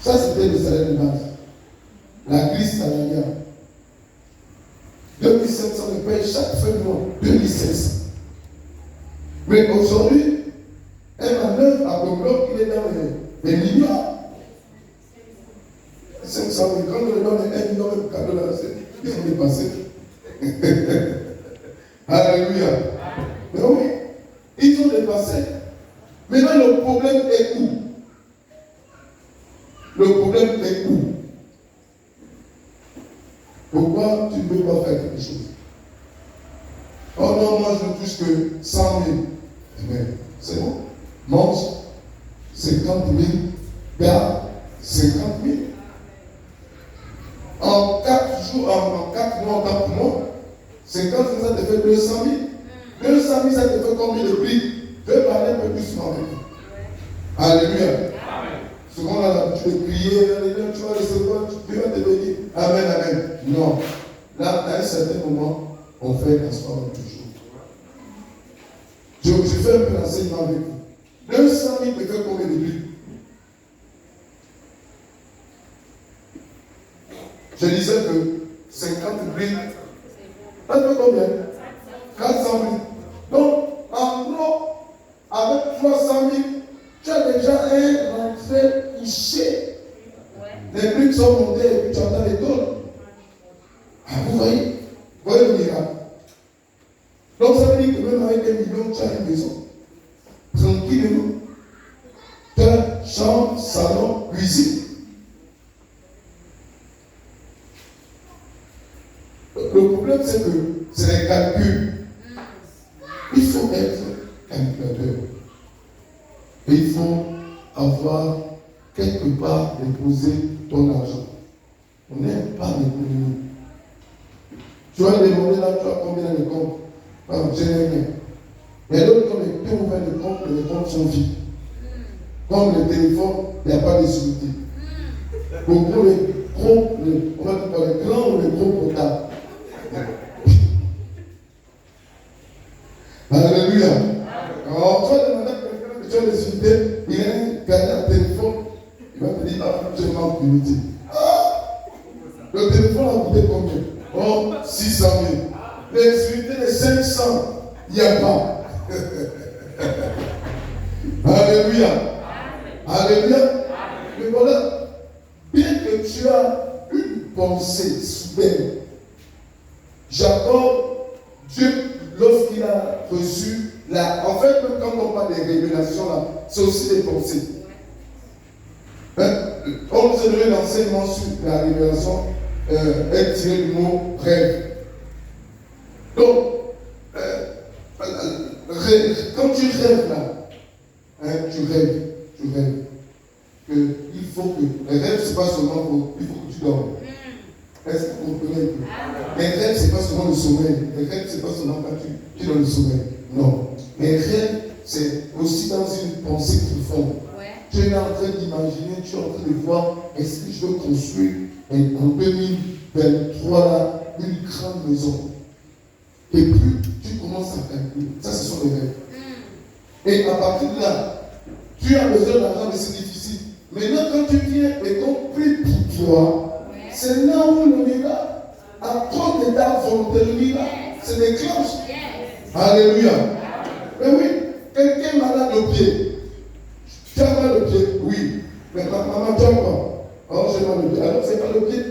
Ça, c'était le salaire de base. La grille salariale. 2700 le paye chaque fin de mois. 2700. Mais aujourd'hui, un manœuvre à Coulomb, il est dans les millions. 500 000, quand on lui donne 1 million de cadeaux là, ils sont dépassés. Alléluia. Mais oui, ils ont dépassé. Maintenant, le problème est où? Le problème est où? Pourquoi tu ne peux pas faire quelque chose? Oh non, moi je ne touche que 100 000. Mais c'est bon. Mange 50 000, garde 50 000. En 4 jours, en 4 mois, 4 mois, 50 000, ça te fait 200 000. 200 000, ça te fait combien de prix? Je vais parler un peu plus souvent avec vous. Alléluia. Amen. Souvent, on a l'habitude de crier, tu vas recevoir, tu vas te bénir. Amen, amen. Non. Là, à un certain moment, on fait l'asseoir toujours. Je fais un peu l'enseignement avec vous. 200 000 te fait combien de prix? Je disais que 50 briques, ça fait combien? 400 000. Donc, en gros, avec 300 000, tu as déjà un rentrée couché. Les briques sont montées et puis tu entends les tôles. Ah, vous voyez le miracle. Donc, ça veut dire que même avec 1 million, tu as une maison. Tranquillement. Tu as chambre, salon, cuisine. Le problème, c'est que c'est les calculs. Il faut être calculateur. Et il faut avoir quelque part déposé ton argent. On n'aime pas l'économie. Tu vas demander là, tu as combien de comptes? Je n'ai rien. Mais l'autre, quand les gens ouvrent les comptes sont vides. Comme le téléphone, il n'y a pas de sécurité. Beaucoup les gros, on va dire les grands ou les gros portables. Alléluia. Alors, tu vas demander à quelqu'un que tu as les unités, il a gagné un téléphone, il va te dire, ah, je manque d'unité. Ah, le téléphone a coûté combien? Oh, 600 000. Les unités de 500, il n'y a pas. Alléluia. Alléluia. Mais voilà, bien que tu as une pensée soudaine, Jacob, Dieu, lorsqu'il a reçu en fait, même quand on parle des révélations, là, c'est aussi des pensées. On nous a donné l'enseignement sur la révélation est tiré du mot rêve. Donc, quand tu rêves là, tu rêves. Il faut que les rêves, c'est pas seulement il faut que tu dormes. Est-ce que vous comprenez? Les rêves, c'est pas seulement le sommeil. Les rêves, c'est pas seulement quand tu es dans le sommeil. Non. Les rêves, c'est aussi dans une pensée profonde. Tu es là en train d'imaginer, tu es en train de voir, est-ce que je veux construire en 2023 là, une grande maison. Et puis, tu commences à calculer. Ça, ce sont les rêves. Et à partir de là, tu as besoin d'argent, mais c'est difficile. Maintenant, quand tu viens et qu'on prie pour toi, c'est là où le miracle, à trop de ta volonté, le miracle, c'est des cloches. Alléluia. Mais oui, quelqu'un est malade au pied. Tu as mal au pied? Oui. Mais maman, tu as quoi? Oh, j'ai mal au pied. Alors, c'est pas le pied.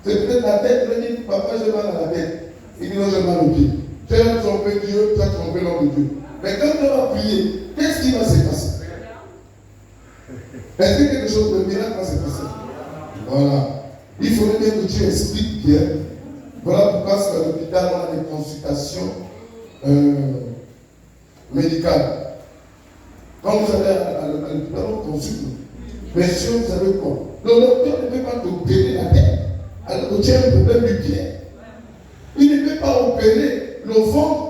C'est peut-être la tête. Il dit, papa, j'ai mal à la tête. Il dit, non, j'ai mal au pied. Tu as trompé Dieu, tu as trompé l'homme de Dieu. Mais quand tu vas prier, qu'est-ce qui va se passer? Est-ce que quelque chose de miracle va se passer? Voilà. Il faudrait bien que tu expliques bien. Voilà pourquoi à l'hôpital, on a des consultations médicales. Quand vous allez à l'hôpital, on consulte. Mais si vous savez quoi? Le docteur ne peut pas t'opérer la tête. Alors que tu as un problème du pied. Il ne peut pas opérer le ventre.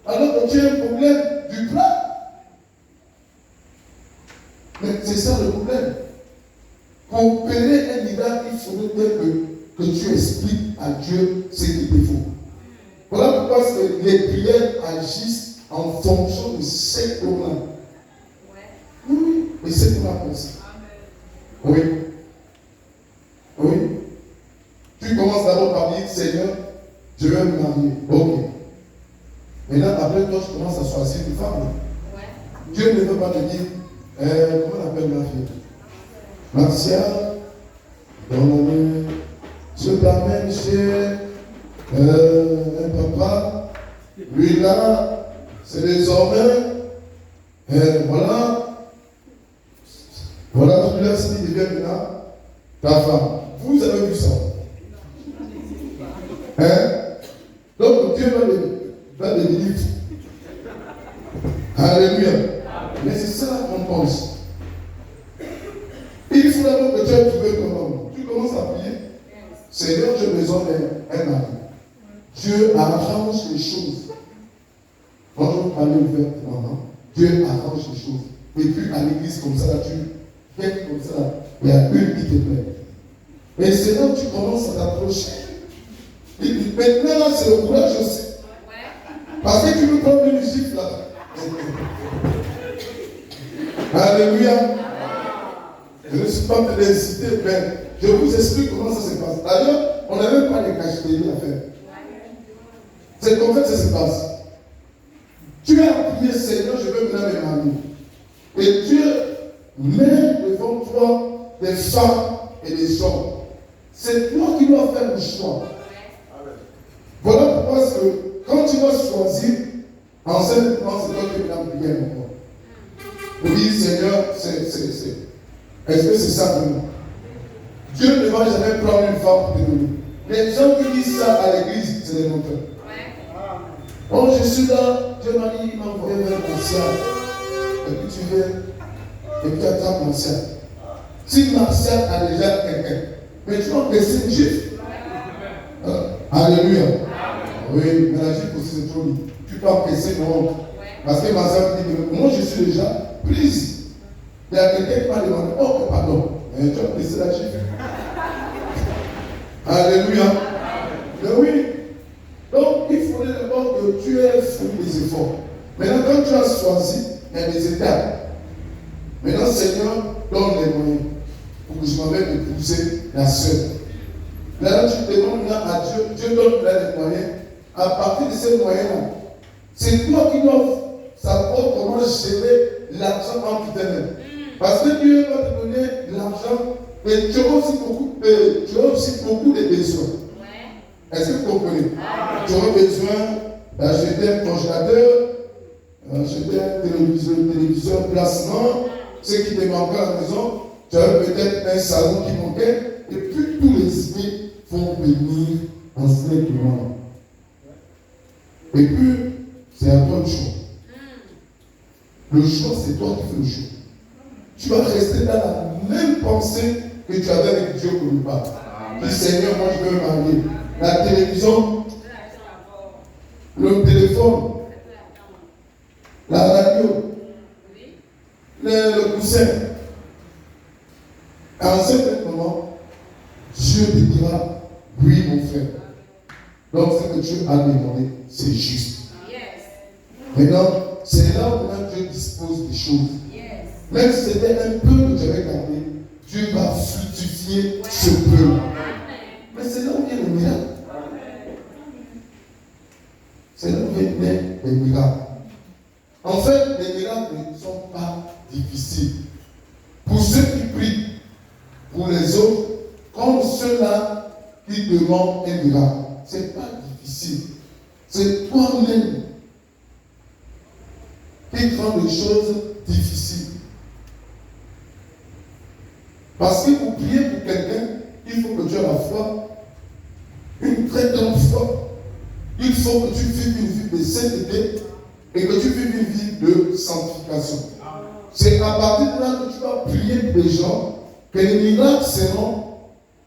Alors que tu as un problème du plat. Mais c'est ça le problème. Pour opérer un miracle, il faudrait bien que tu expliques à Dieu ce qu'il te faut. Voilà pourquoi les prières agissent en fonction de ce qu'on a. Oui, et ce qu'on a pensé. Oui. Oui. Tu commences d'abord par dire, Seigneur, je vais me marier. Ok. Maintenant, après toi, tu commences à choisir une femme. Dieu ne veut pas te dire, comment on appelle ma fille? Martial, dans la main, je t'amène chez un papa. Lui là, c'est désormais, voilà, tout là, s'il devient maintenant ta femme. Vous avez vu ça? Donc Dieu va devenir fou. Alléluia. Mais c'est ça qu'on pense. Il faut d'abord que tu aies trouvé ton homme. Tu commences à prier. Seigneur, j'ai besoin d'un mari. Dieu arrange les choses. Quand on parle ouvertement, Dieu arrange les choses. Et puis à l'église comme ça, là, tu fais comme ça, là, il y a une qui te plaît. Et c'est là que tu commences à t'approcher. Et puis maintenant, là, c'est le courage aussi. Parce que tu veux prendre une gifle là. Alléluia. Je ne suis pas pour l'inciter, mais je vous explique comment ça se passe. D'ailleurs, on n'a même pas de cacheterie à faire. C'est comme ça que ça se passe. Tu as prié, Seigneur, je veux venir me marier. Et Dieu met devant toi des femmes et des hommes. C'est toi qui dois faire le choix. Voilà pourquoi quand tu vas choisir, enseignement, c'est toi qui vas prier encore. Vous dites, Seigneur, est-ce que c'est ça vraiment? Dieu ne va jamais prendre une femme pour te donner. Les gens qui disent ça à l'église, c'est des menteurs. Oh, je suis là, Dieu m'a dit, il m'a envoyé vers Martial. Et puis tu viens, et puis tu attrapes Martial. Si Martial a déjà quelqu'un, mais tu vas laisser une gifle. Alléluia. Oui, mais la gifle aussi c'est trop libre. Tu peux encaisser le honte. Parce que Martial dit, moi je suis déjà prise. Il y a quelqu'un qui m'a demandé, oh pardon, mais tu as laissé la gifle. Alléluia. Mais oui. Donc il faut donné d'abord que tu es fruit des efforts. Maintenant, quand tu as choisi, il y a des étapes. Maintenant, Seigneur, donne les moyens pour que je m'avais épouser la sœur. Là, tu demandes maintenant à Dieu, Dieu donne là les moyens. À partir de ces moyens-là, c'est toi qui dois savoir comment gérer l'argent entre tes mains. Parce que Dieu va te donner l'argent, mais tu auras aussi beaucoup de besoins. Est-ce que vous comprenez? Tu auras besoin d'acheter un congélateur, acheter un téléviseur placement, ce qui te manquait à la maison, tu avais peut-être un salon qui manquait, et puis tous les esprits vont venir en ce moment. Et puis, c'est à toi le choix. Le choix, c'est toi qui fais le choix. Tu vas rester dans la même pensée que tu avais avec Dieu pour le pas. Dis Seigneur, moi je veux me marier. La télévision, le téléphone, la radio, le coussin. À un certain moment, Dieu te dira, oui mon frère. Donc ce que Dieu a demandé, c'est juste. Maintenant, c'est là où Dieu dispose des choses. Même si c'était un peu que tu avais gardé, Dieu va fructifier ce peu. Mais c'est là où vient le miracle. C'est là où viennent les miracles. En fait, les miracles ne sont pas difficiles. Pour ceux qui prient, pour les autres, comme ceux-là qui demandent un miracle, ce n'est pas difficile. C'est toi-même qui rend les choses difficiles. Parce que pour prier pour quelqu'un, il faut que tu aies la foi, une très grande foi. Il faut que tu vives une vie de sainteté et que tu vives une vie de sanctification. C'est à partir de là que tu vas prier pour les gens que les miracles seront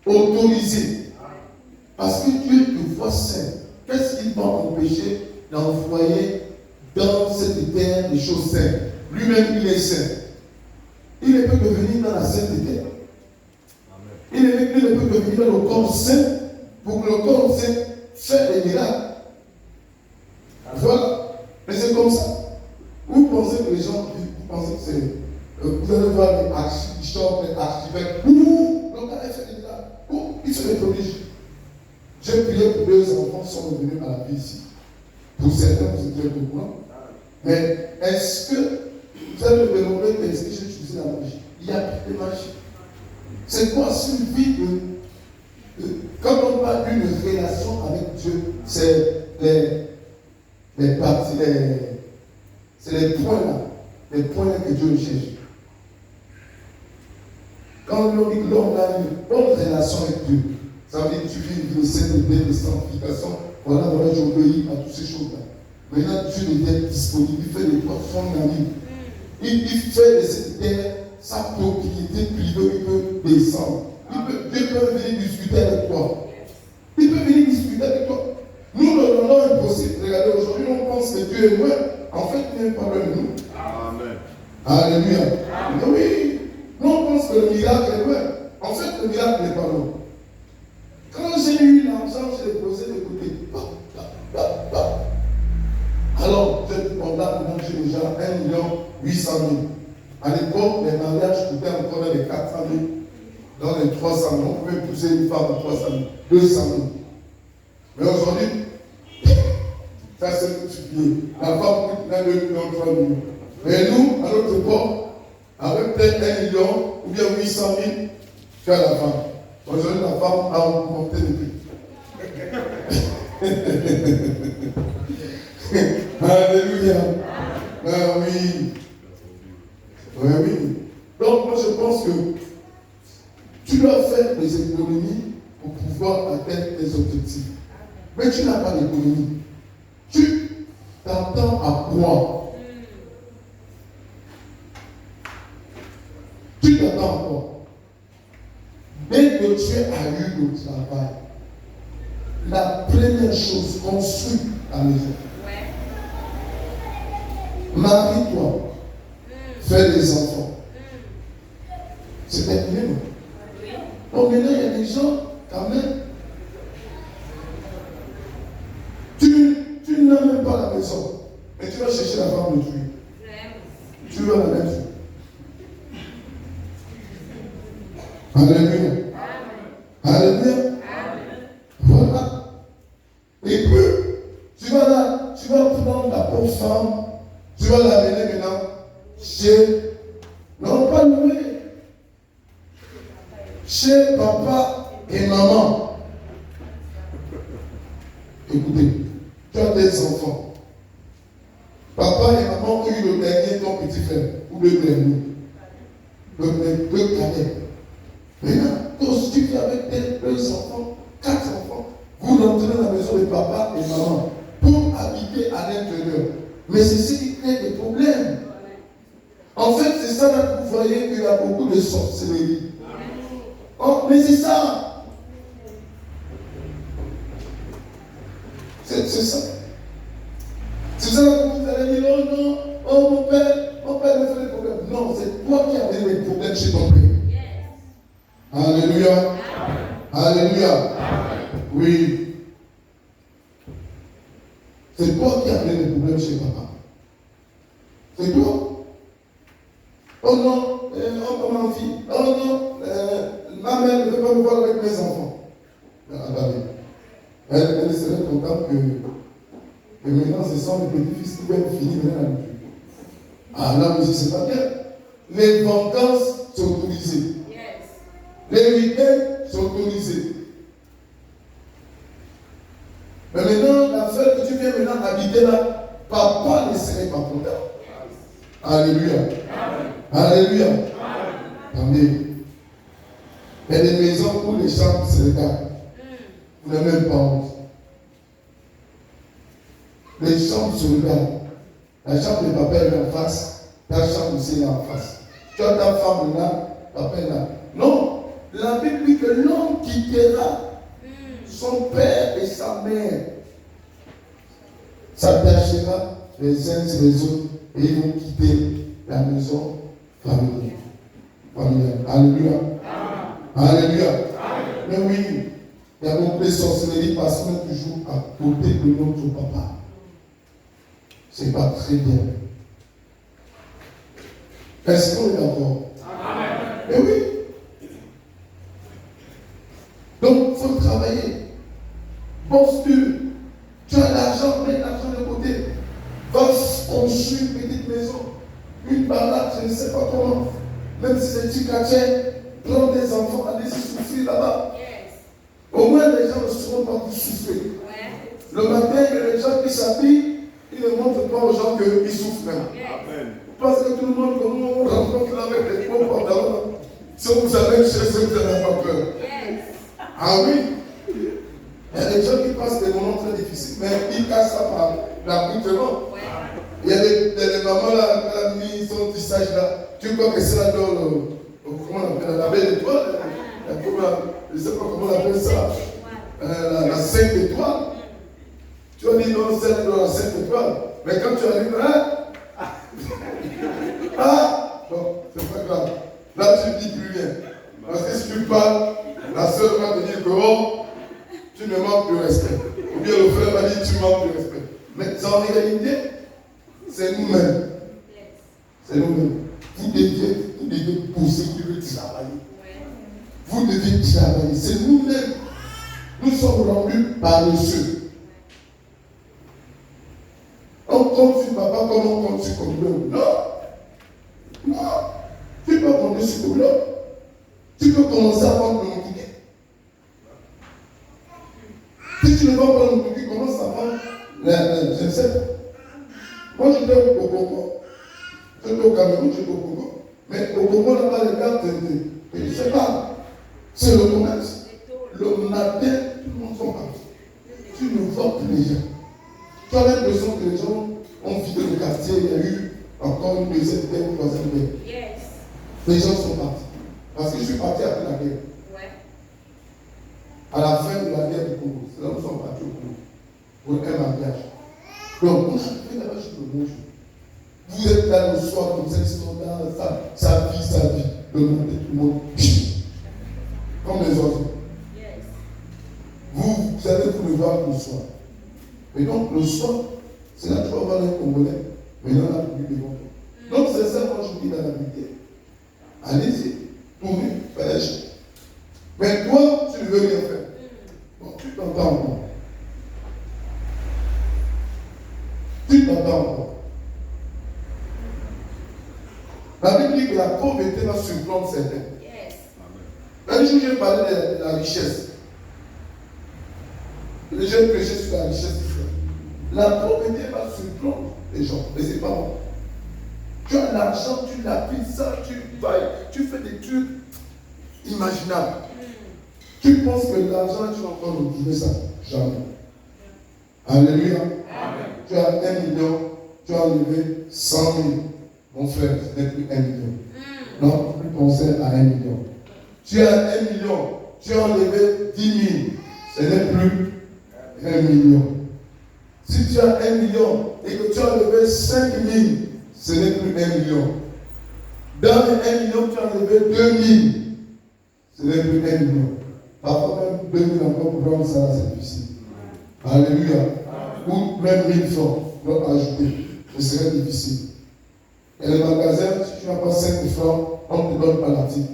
autorisés. Parce que Dieu te voit saint. Qu'est-ce qui va empêcher d'envoyer dans cette terre des choses saintes? Lui-même, il est saint. Il ne peut que venir dans la sainteté. Il ne peut que venir dans le corps saint pour que le corps saint fasse des miracles. Voilà. Mais c'est comme ça. Vous pensez que les gens, vous pensez que c'est. Vous allez voir les archibishops, les archevêques. Donc, allez faire des miracles. Ils se les prodiges. J'ai prié pour 2 enfants qui sont revenus à la vie ici. Pour certains, vous êtes très au courant. Mais est-ce que vous allez me demander qu'est-ce que j'ai utilisé la magie? Il y a plus de magie. C'est quoi? C'est une vie quand on parle d'une relation avec Dieu, c'est les parties, c'est les points là que Dieu cherche. Quand on dit que l'on a une bonne relation avec Dieu, ça veut dire que tu vis une vie de sainteté, de sanctification. Voilà, j'obéis à toutes ces choses-là. Maintenant, Dieu devient disponible, il fait de toi son ami. Il fait de cette terre sa propriété privée, il peut descendre. Dieu peut venir discuter avec toi. Il peut venir discuter avec toi. Nous, nous rendons impossible. Regardez, aujourd'hui, on pense que Dieu est loin. En fait, il n'est pas loin de nous. Amen. Alléluia. Amen. Oui. Nous, on pense que le miracle est loin. En fait, le miracle n'est pas loin. Quand j'ai eu l'argent, j'ai posé de côté. Alors, j'ai pendant j'ai déjà 1 800 000. À l'époque, les mariages coûtaient encore dans les 400 000, dans les 300 000. On pouvait pousser une femme à 300 000, 200 000. Mais aujourd'hui, ça c'est multiplié. La femme coûte 1 million, 3 millions. Mais nous, à notre époque, avec peut-être 1 million ou bien 800 000, tu as la femme. Aujourd'hui, la femme a augmenté le prix. Alléluia. Ah oui. Oui, oui. Donc, moi, je pense que tu dois faire des économies pour pouvoir atteindre tes objectifs. Mais tu n'as pas d'économie. Tu t'attends à quoi? Tu t'attends à quoi? Dès que tu as eu le travail, la première chose, construis ta maison. Marie-toi. Fais des enfants. C'est terminé. Donc maintenant, il y a des gens, quand même, tu tu veux la même chose. Alléluia. Alléluia. Voilà. Et puis, tu vas prendre la pauvre femme, tu vas l'amener maintenant chez, non pas loué, chez papa et maman. Écoutez, tu as des enfants. Papa et maman ont eu le dernier, ton petit frère, ou le dernier. Le cadet. Maintenant, toi aussi tu vis avec tes 2 enfants, 4 enfants. Vous rentrez dans la maison de papa et maman pour habiter à l'intérieur. Mais c'est ce qui crée des problèmes. En fait, c'est ça là que vous voyez qu'il y a beaucoup de sorcellerie. Oh, mais c'est ça. C'est ça. C'est ça que vous allez dire, oh non, oh mon père me fait des problèmes. Non, c'est toi qui as des problèmes chez ton père. Alléluia. Alléluia. Oui. C'est toi qui as des problèmes chez papa. C'est toi. Oh non, oh ma fille. Oh non, ma mère ne veut pas me voir avec mes enfants. Elle serait contente que maintenant ce sont les petits-fils qui veulent finir maintenant la lutte. Ah là, mais c'est pas bien. Les vacances sont autorisées. Les week-ends sont autorisés. Mais maintenant, la fête que tu viens maintenant habiter là, papa ne serait pas content. Alléluia. Alléluia. Amen. Il y a des maisons où les chambres se regardent. Vous n'avez même pas honte. Les chambres se regardent. La chambre de papa est en face, ta chambre aussi est en face. Tu as ta femme là, papa est là. Non. La Bible dit que l'homme quittera son père et sa mère, s'attachera les uns sur les autres et ils vont quitter la maison familiale. Alléluia. Alléluia. Mais oui, il y a beaucoup de sorcellerie parce qu'on est toujours à côté de notre papa. C'est pas très bien. Est-ce qu'on est d'accord? Mais oui. Donc, il faut travailler. Pense-tu, tu as l'argent, mets l'argent de côté. Va construire une petite maison, une balade, je ne sais pas comment. Même si c'est du quartier, prends des enfants, allez souffrir là-bas. Au moins, les gens ne seront pas plus souffrir. Le matin, il y a des gens qui s'habillent, ils ne montrent pas aux gens qu'ils souffrent même. Parce que tout le monde, comment on rencontre là avec les bons pantalons, si vous avez chez eux, vous n'avez pas peur. Ah oui, il y a des gens qui passent des moments très difficiles, mais ils cassent ça par l'appuiement. Il y a des mamans là, qui ont mis son tissage là. Tu crois que c'est là dans comment on appelle la belle étoile? Je ne sais pas comment on appelle ça. La 5 étoiles. Tu vas dire non, c'est dans la 5 étoiles. Mais quand tu arrives là, non, c'est pas grave. Là, tu ne dis plus rien. Parce que si tu parles, la sœur va te dire que oh, tu me manques de respect. Ou bien le frère va dire tu manques de respect. Mais en réalité, c'est nous-mêmes. C'est nous-mêmes. Vous devez pousser, vous devez travailler. Vous devez travailler. C'est nous-mêmes. Nous sommes rendus paresseux. On compte sur papa comme on compte sur l'homme. Non. Tu peux compter sur l'homme. Tu peux commencer à prendre le bouquet. Si tu ne vas pas prendre le bouquet, commence à prendre je ne sais pas. Moi, je vais au Congo. Je vais au Cameroun, je vais au Congo. Mais au Congo, là-bas, les gars, je ne sais pas. C'est le commerce. Le matin, tout le monde s'en parle. Tu ne vois plus les gens. Tu as l'impression que les gens ont vidé le quartier, il y a eu encore une deuxième guerre, une troisième guerre. Les gens sont partis. Parce que je suis parti après la guerre. À la fin de la guerre du Congo, c'est là où nous sommes partis au Congo. Pour un mariage. Donc, on a fait là-bas juste le bonjour. Vous êtes là le soir, comme ça, ils sont là, sa vie. Le monde de tout le monde. Comme les oiseaux. Vous allez vous le voir le soir. Et donc, le soir, c'est là que tu vas voir les Congolais. Mais là, la République devant toi. Donc, c'est ça qu'on aujourd'hui dans la Bible. Allez-y, tournez, faites les choses. Mais toi, tu ne veux rien faire. Bon, tu t'entends encore. Tu t'entends encore. La Bible dit que la pauvreté va surprendre certains. Yes. Un jour, j'ai parlé de la richesse. J'ai prêché sur la richesse ici. La pauvreté va surprendre les gens. Mais c'est pas bon. Tu as l'argent, tu l'appliques ça, tu fais des trucs imaginables. Tu penses que l'argent, tu vas encore retrouver ça. Jamais. Alléluia. Amen. Tu as 1 million, tu as enlevé 100 000. Mon frère, ce n'est plus 1 million. Non, plus penser à 1 million. Tu as 1 million, tu as enlevé 10 000. Ce n'est plus 1 million. Si tu as 1 million et que tu as enlevé 5 000, ce n'est plus 1 million. Dans les 1 million, tu as enlevé 2 000. Ce n'est plus 1 million. Parfois même 2 000 encore pour prendre ça, c'est difficile. Alléluia. Ou même 1 000 francs pour ajouter. Ce serait difficile. Et le magasin, si tu n'as pas 5 francs, on ne te donne pas l'article.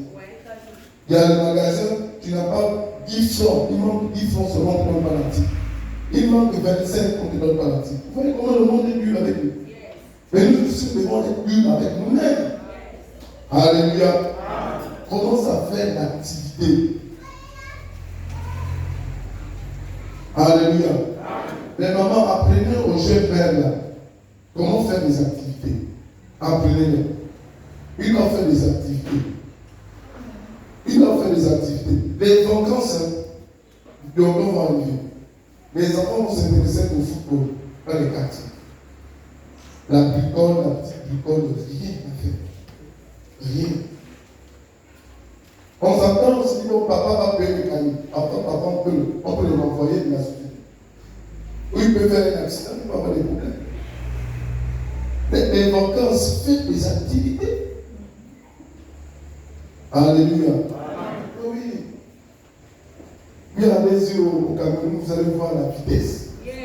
Il y a le magasin, tu n'as pas 10 francs, il manque 10 francs seulement, on ne te donne pas l'article. Il manque 25, on ne te donne pas l'article. Vous voyez comment le monde est dur avec nous. Mais nous aussi, le monde est dur avec nous-mêmes. Alléluia. Commence à faire l'activité. Alléluia. Les mamans, apprenez aux jeunes pères là comment faire des activités. Apprenez-les. Ils doivent faire des activités. Ils doivent faire des activités. Les vacances, les enfants vont arriver. Les enfants vont s'intéresser au football dans les quartiers. La bricole, la petite bricole, rien à faire. Rien. On s'entend aussi que papa va payer le cahier. Après, papa, on peut le renvoyer de la société. Ou il peut faire un accident, il peut avoir des problèmes. Mais les vacances, faites des activités. Alléluia. Oui. Bien allez-y au Cameroun, vous allez voir la vitesse. Yes.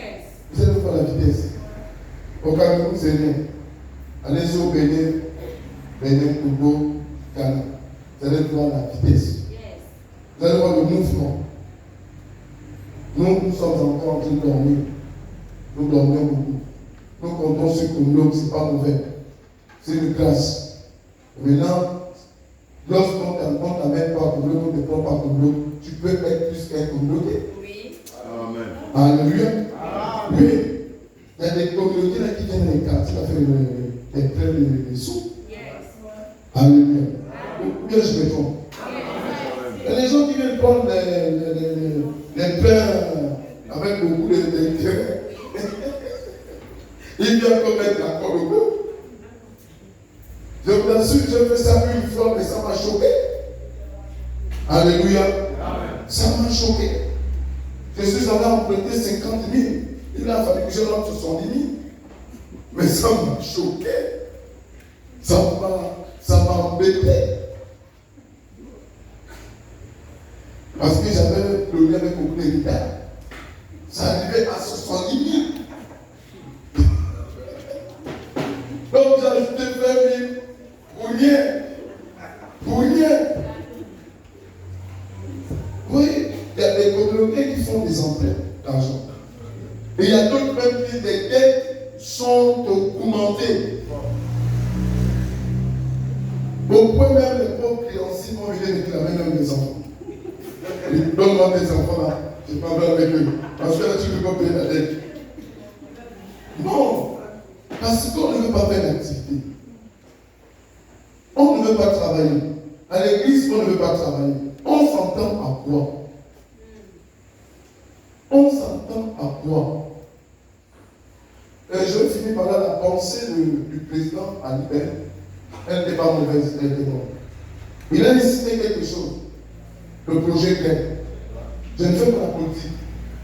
Vous allez voir la vitesse. Au Cameroun, c'est rien. Allez-y au Bénin, Togo, Ghana. Vous allez voir la vitesse. Yes. Vous allez voir le mouvement. Nous sommes encore en train de dormir. Nous dormons beaucoup. Nous comptons sur que ce n'est pas mauvais. C'est une grâce. Maintenant, lorsqu'on ne t'amène pas comme l'eau, on ne te prend pas comme l'eau, tu peux être plus qu'un communauté. Oui. Amen. Alléluia. Amen. Oui. Il y a des communautés là qui viennent dans les quartiers à faire des pleins de sous. Yes. Alléluia. Ou bien je me trompe. Il y a des gens qui viennent prendre les pleins avec beaucoup d'intérêt. Il vient commettre la corde au cou. Je vous assure, je fais ça une fois, mais ça m'a choqué. Alléluia. Amen. Ça m'a choqué. Je suis allé emprunter 50 000. Il a fallu que je rentre 70 000. Mais ça m'a choqué. Ça m'a embêté. Parce que j'avais pleuré avec beaucoup d'héritage. Ça arrivait à 70 000. Donc j'ai ajouté 20 000 pour rien. Pour rien. Oui, il y a des communautés qui font des emprunts d'argent. Et il y a d'autres même qui des dettes sont documentées. Au point même les pauvres créanciers vont venir réclamer même des enfants. Donne-moi des enfants là, je parle avec eux. Parce que là tu ne peux pas payer la dette. Non. Parce qu'on ne veut pas faire l'activité. On ne veut pas travailler. À l'église, on ne veut pas travailler. On s'entend à quoi? On s'entend à quoi? Je vais finir par là la pensée du président Alibert. Elle n'est pas mauvaise, elle était bonne. Il a décidé quelque chose. Le projet Glen. Je ne fais pas la politique.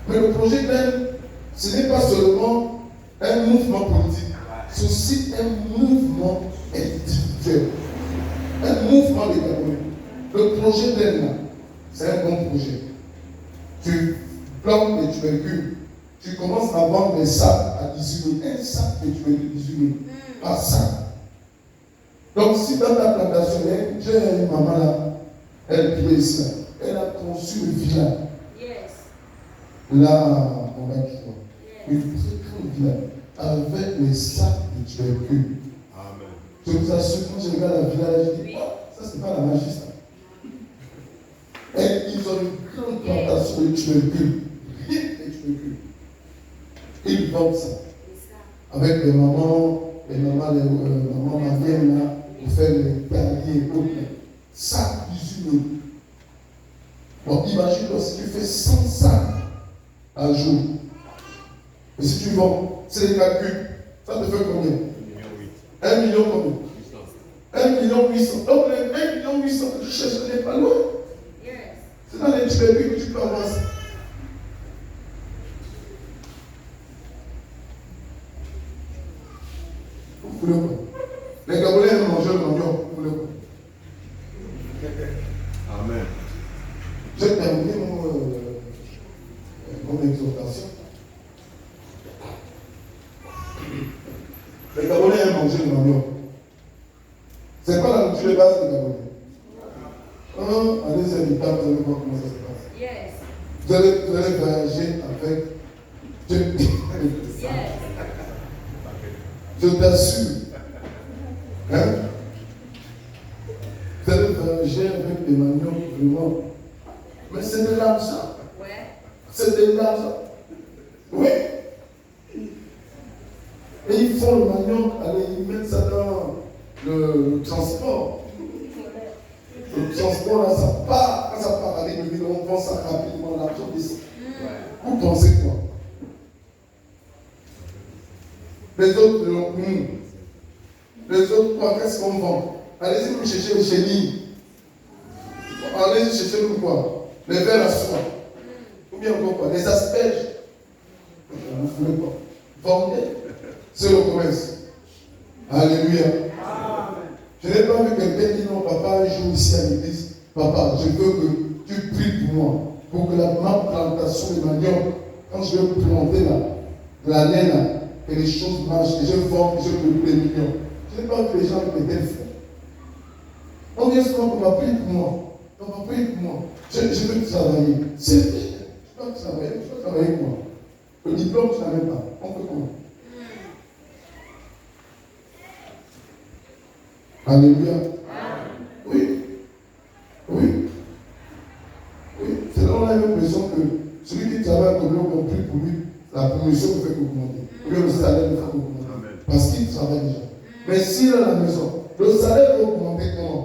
Mais le projet Glen, ce n'est pas seulement un mouvement politique. C'est aussi un mouvement individuel. Un mouvement de Cameroun. Le projet Glen, c'est un bon projet. Tu plantes des tubercules. Tu commences à vendre des sacs à 18 000. Un sac de tubercules, 18 000. Par sac. Donc, si dans ta plantation, j'ai une maman là, elle vivait ici, elle a conçu le village. Là, on va quitter. Une très grande village avec les sacs de tubercules. Amen. Je vous assure, quand je regarde la village, je dis, oh, ça c'est pas la magie ça. Et ils ont une grande plantation de tubercules. Rien de tubercules. Ils vendent ça. Avec les mamans mariennes là, pour faire les carrières et autres. Sacs d'usine. Donc imagine lorsque tu fais 100 sacs un jour. Et si tu vends, c'est les calculs. Ça te fait combien? 1 million combien? 1 million 800. Donc les 1 million 800 que tu cherches n'est pas loin. C'est dans les tubercules que tu peux avoir ça. Vous voulez quoi? Les Gabonais aiment manger le manioc. Vous voulez quoi? Amen. J'ai terminé mon exhortation. Les Gabonais aiment manger le manioc. C'est pas la nourriture de base des Gabonais. Allez-y à l'État, vous allez voir comment ça se passe. Yes. Vous allez voyager avec. Je t'assure. Hein? Vous allez voyager avec des maniocs vraiment. Mais c'est de l'argent. Ouais. C'est de l'argent. Oui. Et ils font le manioc, allez, ils mettent ça dans le transport. Le transport, là, ça part. Quand ça part, allez, on vend ça rapidement, l'argent descend. Vous pensez quoi? Les autres, les autres, quoi, qu'est-ce qu'on vend? Allez-y, vous cherchez les chenilles. Allez-y, cherchez nous quoi? Les verres à soie. Ou bien encore quoi? Les asperges. Vous ne voulez pas. Vendez. C'est le commerce. Alléluia. Je n'ai pas vu quelqu'un dire non, papa, un jour ici à l'église. Papa, je veux que tu pries pour moi. Pour que ma plantation de manioc, quand je vais planter l'année là, que les choses marchent, que je vends, que je peux des millions. Je n'ai pas vu les gens avec des tels fonds. On dit souvent qu'on va prier pour moi. On va prier pour moi. Je veux travailler. C'est vrai. Je dois travailler. Je dois travailler pour moi. Le diplôme, je n'en ai pas. On peut comment? Alléluia. Oui. Oui. Oui. C'est là où on a l'impression que celui qui travaille comme l'homme, on prie pour lui, la promotion ne fait qu'augmenter. Ou bien le salaire ne fait qu'augmenter. Parce qu'il travaille déjà. Mais s'il est à la maison, le salaire va augmenter comment?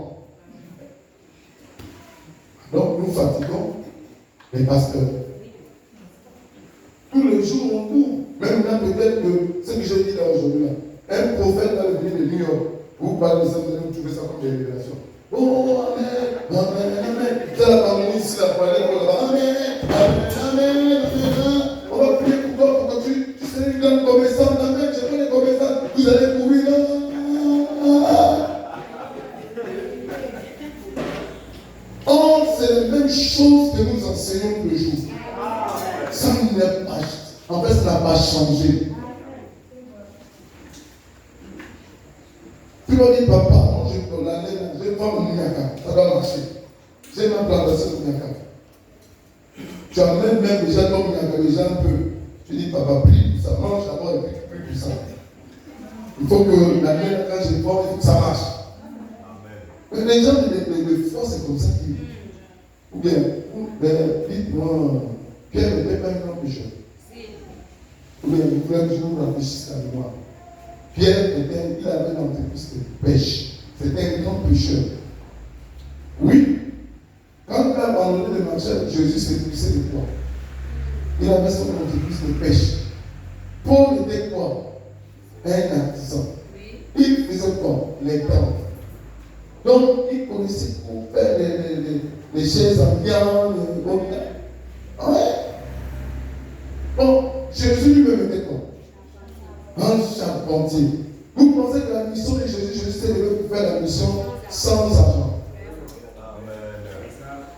Donc nous fatiguons les pasteurs. Tous les jours on court. Même là peut-être que ce que j'ai dit là aujourd'hui, un prophète dans le pays de New York, vous parlez de ça, vous allez trouver ça comme des révélations. Oh, amen, amen, amen. C'est la parole ici, la parole là-bas. Amen, amen, amen. On va prier pour toi pour que tu seras une grande commerçante. Amen, je connais les commerçants. Vous allez courir là. Or, c'est la même chose que nous enseignons tous les jours. Ça n'est pas. En fait, ça n'a pas changé. Tu vas dire, papa, moi je vais prendre mon niaka. Ça doit marcher. J'ai ma plantation de niaka. Tu amènes même déjà ton niaka, les gens peuvent. Tu dis, papa, prie, ça marche d'abord et puis plus puissant. Il faut que la main, quand je prends, il faut que ça marche. Mais les gens, les foi, c'est comme ça qu'ils vivent. Ou bien, dites-moi, Pierre n'était pas un grand pécheur. Ou bien, vous voulez que je vous réfléchisse à moi. Pierre il avait l'entreprise de pêche. C'était un grand pécheur. Oui. Quand il a abandonné le marché, Jésus s'est poussé de quoi? Il avait son entreprise de pêche. Paul était quoi? Un artisan. Il faisait quoi? Les temps. Donc, il connaissait pour faire les chaises en viande, les bonnes. Ouais. Bon, Jésus lui-même était quoi? Un charpentier. Vous pensez que la mission de Jésus s'est levée pour faire la mission sans argent?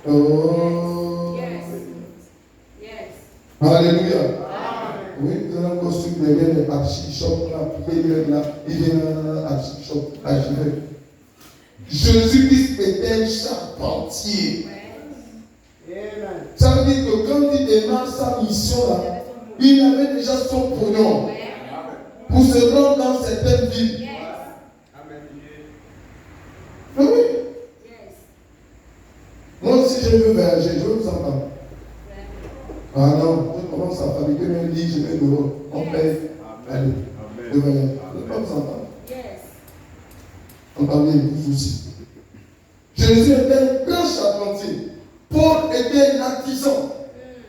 Oh. Alléluia. Oui, vous avez un costume derrière les archives-shop là, là, il vient à l'archive-shop, à Givet. Jésus-Christ était un charpentier. Ça veut dire que quand il démarre sa mission là, il avait déjà son pognon pour se rendre dans certaines villes. Oui. Moi aussi je veux voyager, je veux vous entendre. Ah non, je commence à fabriquer mes lits, je vais dehors. On paye. Allez, je vais voyager. Je ne veux pas vous entendre. Entendez vous aussi. Jésus était un grand charpentier. Paul était un artisan.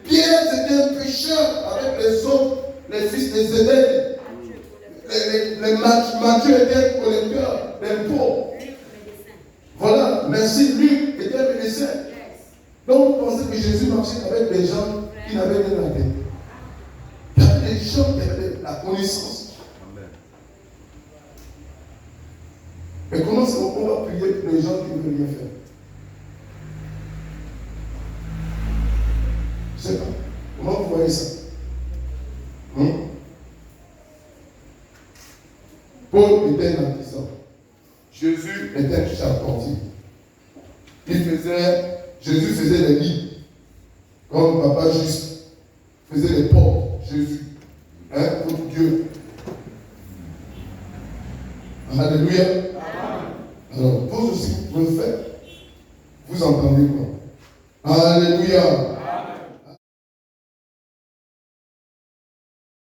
Pierre c'était un pêcheur avec les autres, les fils de Zébède. Matthieu était un collecteur d'impôts. Voilà, merci. Luc était un médecin. Donc vous pensez que Jésus marchait avec des gens qui n'avaient rien à tête. Il y avait des gens qui avaient la connaissance. Mais comment est-ce qu'on va prier pour les gens qui ne veulent rien faire? Je ne sais pas. Comment vous voyez ça? Paul était un artisan. Jésus était un charpentier. Jésus faisait les lits. Comme papa juste faisait les portes. Jésus. Pour Dieu. Alléluia. Alors, vous aussi, vous le faites. Vous entendez quoi? Alléluia.